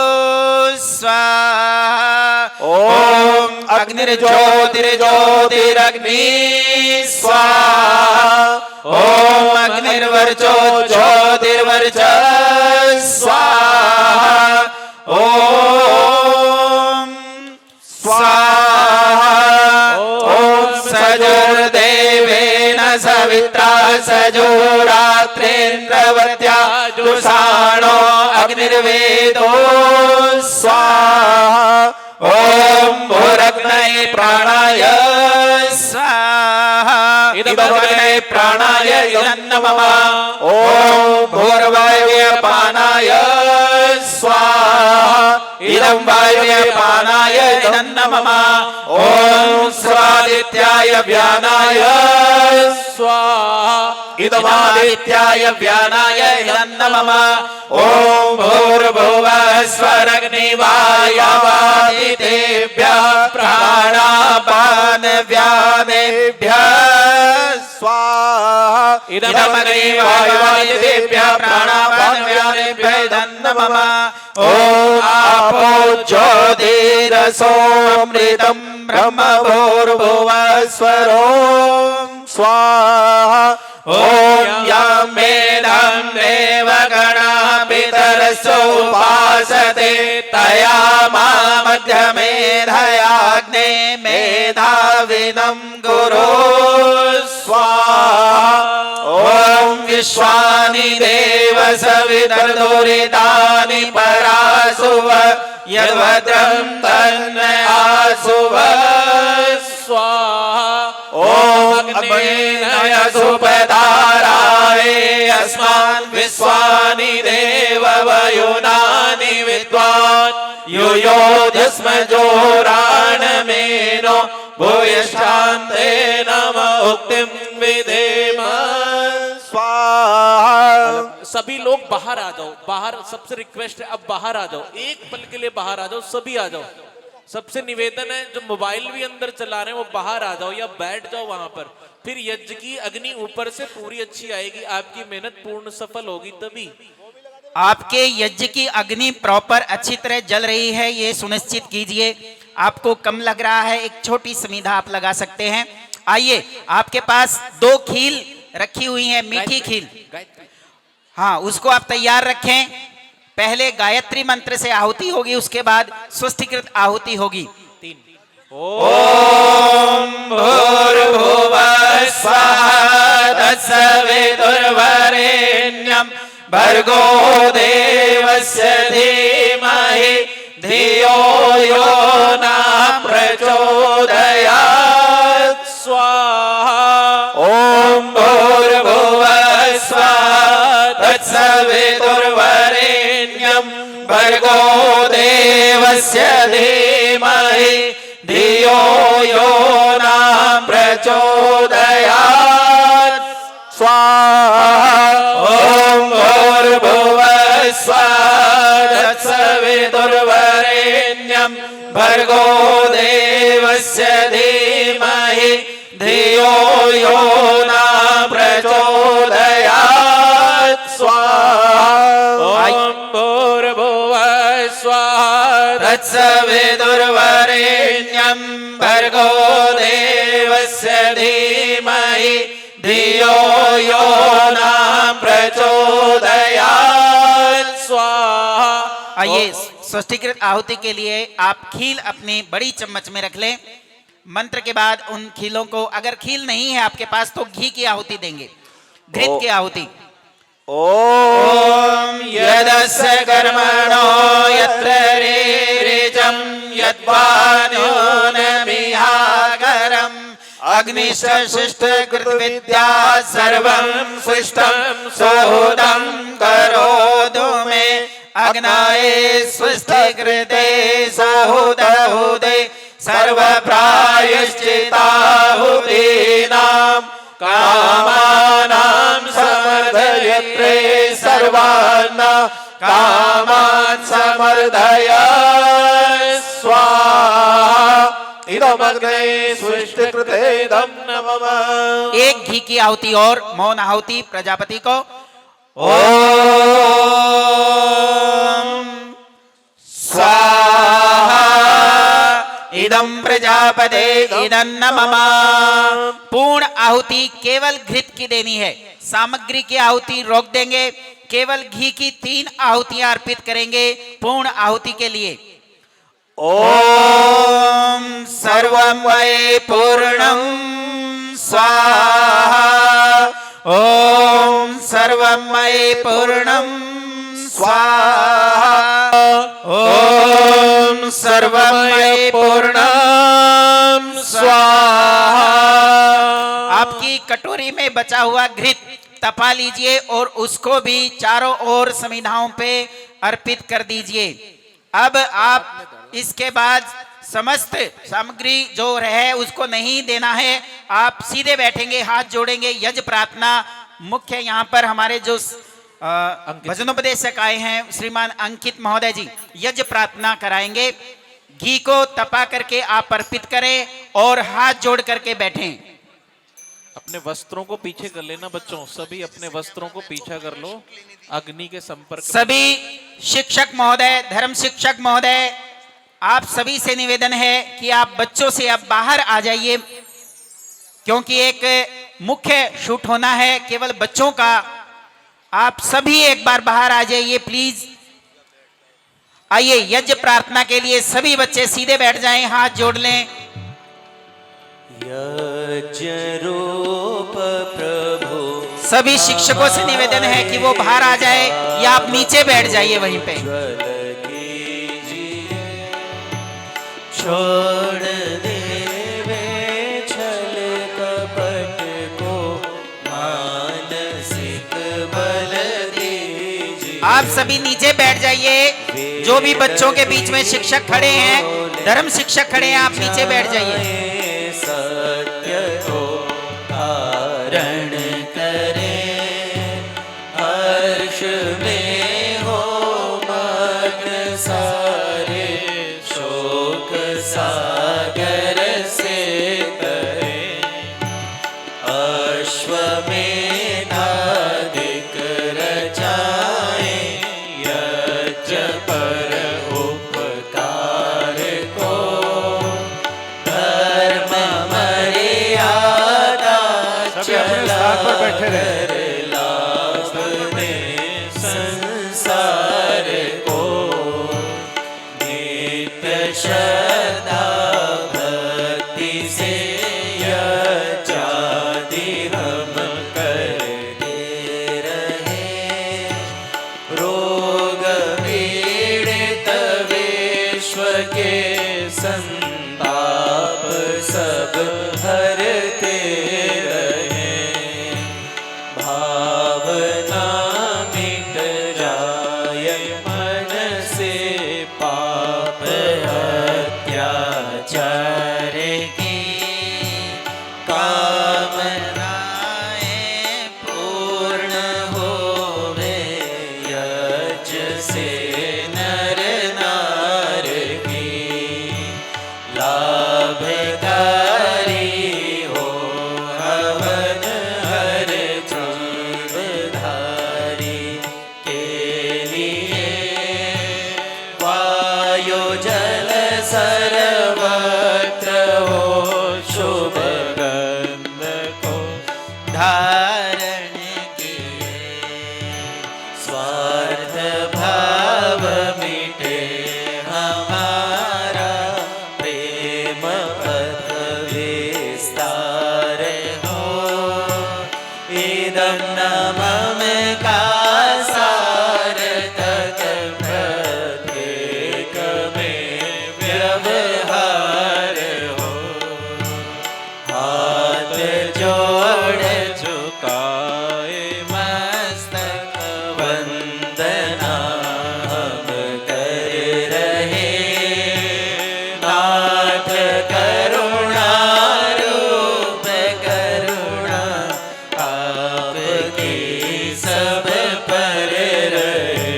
स्वाहा। ओम अग्निर्ज्योतिर्ज्योतिरग्नि स्वाहा। ओम अग्निर्वर्चो ज्योतिर्वर्चो स्वाहा। ओम स्वाहा। ओम सजुर्देवेन सवित्रा सजोरात्रेन्द्रवर्त्या जुषाणो अग्निर्वेदो स्वाहा। ओम भूरग्नये प्राणाय स्वाहा इदमग्नये प्राणाय इदं नमः। ओम भूर्वायव्यपानाय स्वाहा इदं वायव्यपानाय इदं नमः। ओम स्वादित्याय व्यानाय स्वाहा इदमादित्याय व्यानाय इदं नमः। ओम भूर्भुवः स्वरग्निवायवादितेभ्यः प्राणापान व्यानेभ्यः स्वाहा इदमग्निवायवादितेभ्यः प्राणापान व्यानेभ्यः इदं नमः। ओम आपो ज्योतिरसोमृतं ब्रह्म भूर्भुवः स्वरोम स्वाहा। ओम यं वेदं देवगणाः पितरसोपासते तया मध्यमेधयाग्ने मेधाविनं गुरो स्वाहा। ओम विश्वानि देव सवितर्दुरितानि परासुव यद्भद्रं तन्न आसुव स्वाहा। ओम अग्नेय सुपदाराय अस्मान् विश्वानि देव वयुनानि विद्वान् युयोधस्म जोराणमेनो भूयश्चान्ते नम उक्तिं विधेम स्वाहा। सभी लोग बाहर आ जाओ, बाहर सबसे रिक्वेस्ट है अब बाहर आ जाओ, एक पल के लिए बाहर आ जाओ, सभी आ जाओ। सबसे निवेदन है जो मोबाइल भी अंदर चला रहे हैं वो बाहर आ जाओ या बैठ जाओ वहां पर। फिर यज्ञ की अग्नि ऊपर से पूरी अच्छी आएगी, आपकी मेहनत पूर्ण सफल होगी। तभी आपके यज्ञ की अग्नि प्रॉपर अच्छी तरह जल रही है ये सुनिश्चित कीजिए। आपको कम लग रहा है, एक छोटी समिधा आप लगा सकते हैं। आइए, आपके पास 2 खील रखी हुई है मीठी खील, हाँ उसको आप तैयार रखें। पहले गायत्री मंत्र से आहुति होगी, उसके बाद स्वस्तिकृत आहुति होगी। ओम भूर्भुवः स्वः तत्सवितुर्वरेण्यं भर्गो देवस्य धीमहि धियो यो न प्रचोदयात् स्वाहा। ओम भूर्भुवः स्वः तत्सवितुर्वरेण्यं भर्गो देवस्य धीमहि धियो यो न प्रचोदयात् स्वाहा। ओम भूर्भुवः स्वः तत्सवितुर्वरेण्यं भर्गो देवस्य धीमहि धियो यो न प्रचोदयात् स्वाहा। ओम भूर्भुवः स्वः तत्सवितुर्वरेण्यं भर्गो देवस्य धीमहि धियो यो न प्रचोदयात् स्वाहा। आइए स्वस्तिकृत आहुति के लिए आप खील अपनी बड़ी चम्मच में रख लें। मंत्र के बाद उन खीलों को, अगर खील नहीं है आपके पास तो घी की आहुति देंगे, घृत की आहुति। ओम यदस्य कर्मणो यत्र ऋजं यद्वान्योनमिहागरम् अग्निशिष्टकृतविद्या सर्वं सृष्टं सोदं करोतु मे अग्नये स्वस्तिकृते सोहुदहुदे सर्वप्रायश्चित्ताहुतीनां कामानां समर्दयत्रे सर्वान् कामान् समर्दय स्वाहा। इदमग्ने स्वस्तिकृतेदं नमः। एक घी की आहुति और मौन आहुति प्रजापति को। ओम स्वाहा इदं प्रजापते इदं नमः। पूर्ण आहुति केवल घृत की देनी है, सामग्री की आहुति रोक देंगे, केवल घी की 3 आहुतियां अर्पित करेंगे पूर्ण आहुति के लिए। ओम सर्वं वै पूर्णं स्वाहा। ओम सर्वं वै पूर्णं स्वाहा। ओम सर्वं वै पूर्णं स्वाहा। आपकी कटोरी में बचा हुआ घृत तपा लीजिए और उसको भी चारों ओर समिधाओं पे अर्पित कर दीजिए। अब आप इसके बाद समस्त सामग्री जो रहे उसको नहीं देना है, आप सीधे बैठेंगे, हाथ जोड़ेंगे, यज्ञ प्रार्थना। मुख्य यहाँ पर हमारे जो भजनोपदेशक आए हैं श्रीमान अंकित महोदय जी यज्ञ प्रार्थना कराएंगे। घी को तपा करके आप अर्पित करें और हाथ जोड़ करके बैठें। अपने वस्त्रों को पीछे कर लेना बच्चों, सभी अपने वस्त्रों को पीछा कर लो अग्नि के संपर्क में। सभी शिक्षक महोदय, धर्म शिक्षक महोदय, आप सभी से निवेदन है कि आप बच्चों से अब बाहर आ जाइए, क्योंकि एक मुख्य शूट होना है केवल बच्चों का। आप सभी एक बार बाहर आ जाइए प्लीज। आइए यज्ञ प्रार्थना के लिए सभी बच्चे सीधे बैठ जाएं, हाथ जोड़ लें। यज्ञ रूप प्रभु सभी शिक्षकों से निवेदन है कि वो बाहर आ जाए या आप नीचे बैठ जाइए वहीं पे। छोड़ देवे छल कपट को मानसिक बल दीजिए। आप सभी नीचे बैठ जाइए। जो भी बच्चों के बीच में शिक्षक खड़े हैं, धर्म शिक्षक खड़े हैं, आप नीचे बैठ जाइए। सत्य को धारण करे हर्ष में हो मग्न सारे शोक सागर से तरे अश्वमेधाधिक रचाए यज्ञ पर उपकार को बैठे रहे। संसार को नित्य श्रद्धा भक्ति से यज्ञादि हम करते रहे। रोग पीड़ित विश्व के संताप सब हरते रहे। भावना मिट जाए मन से पाप अत्याचार की कामनाएं पूर्ण होवे। यज्ञ से नर नार की लाभकारी हो हवन हर जीवधारी के लिए। वायु जल सर्वत्र हो शुभ गंध को धारण किए। स्वार्थ भाव मिटे हमारा प्रेम पथ विस्तार हो। इदं न मम का सार्थक प्रत्येक में व्यवहार हो। हाथ जोड़ झुकाए मस्तक वंदना हम कर रहे। नाथ करुणा रूप करुणा आपकी सब पर रहे।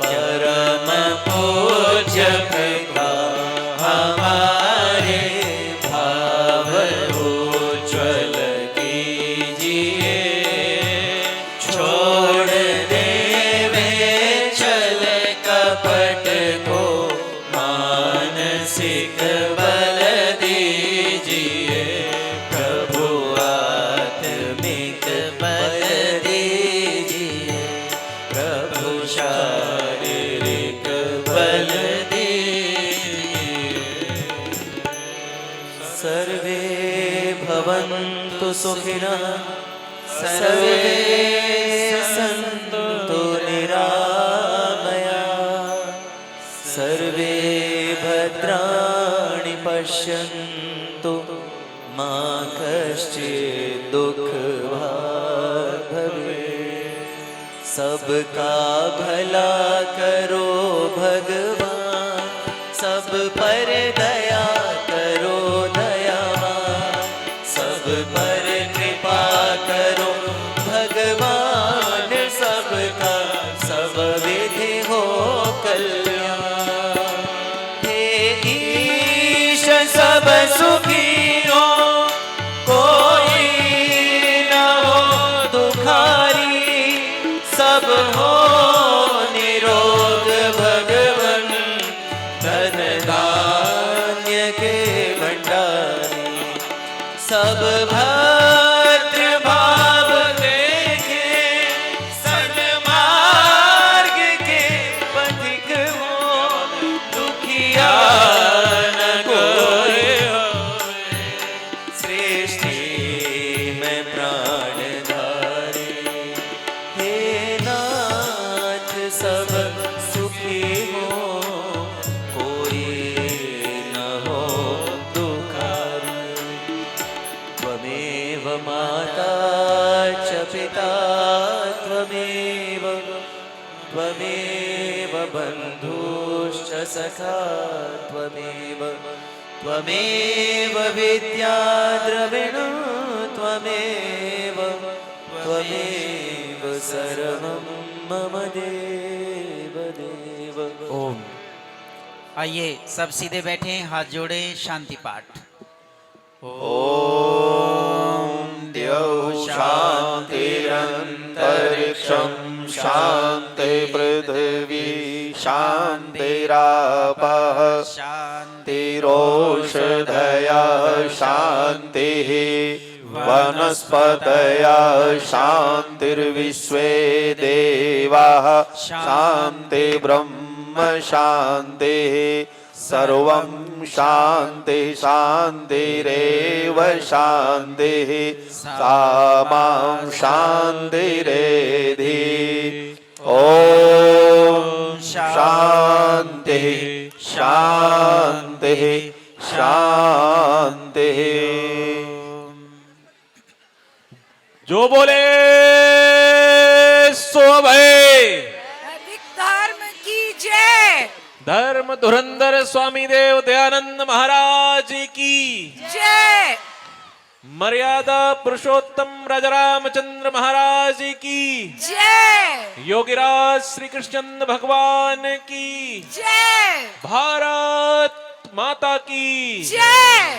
परम पूज्य पिता हमारे भाव उज्ज्वल कीजिए। छोड़ देवे चल कपट को मानसिक बल दीजिए। प्रभु आत्मिक बल दीजिए। प्रभु शारीरिक बल दीजिए। सर्वे भवन्तु सुखिनः सर्वे सन्तु निरामयाः। सर्वे भद्राणि पश्यन्तु मा कश्चित् दुःखभाग् भवेत्। सबका भला करो भगवान। सब पर दया करो दयावान। सब पर कृपा करो भगवान। सबका सब विधि हो कल्याण। हे ईश सब सुखी हो कोई न हो दुखारी। सब हो निरोग भगवन धन धान्य के भंडारी। सब भद्र भाव देखे सन्मार्ग के पथिक हो। दुखिया न कोई होए। सृष्टि में प्राण धारे। हे नाथ सब सुखी हो कोई न हो दुखारी। त्वमेव माता च पिता त्वमेव त्वमेव बन्धुश्च सखा त्वमेव त्वमेव विद्या द्रविणं त्वमेव त्वमेव सर्वं मम देव देव। ओम। आइए सब सीधे बैठे, हाथ जोड़े, शांति पाठ। ओम द्यौः शान्तिरन्तरिक्षं शान्ति पृथिवी शान्तिरापः शान्तिरोषधयः शान्तिः वनस्पतयः शान्तिर्विश्वे देवाः शान्ति ब्रह्म शान्तिः सर्वं शान्ति शान्तिरेव शान्तिः सामां शान्तिरेधि ॐ शान्तिः शान्तिः शान्तिः। जो बोले सो भय। अधिक धर्म की जय। धर्म धुरंधर स्वामी देव दयानंद महाराज की जय। मर्यादा पुरुषोत्तम राजा रामचंद्र महाराज की जय। योगीराज श्री कृष्ण भगवान की जय। भारत माता की जय।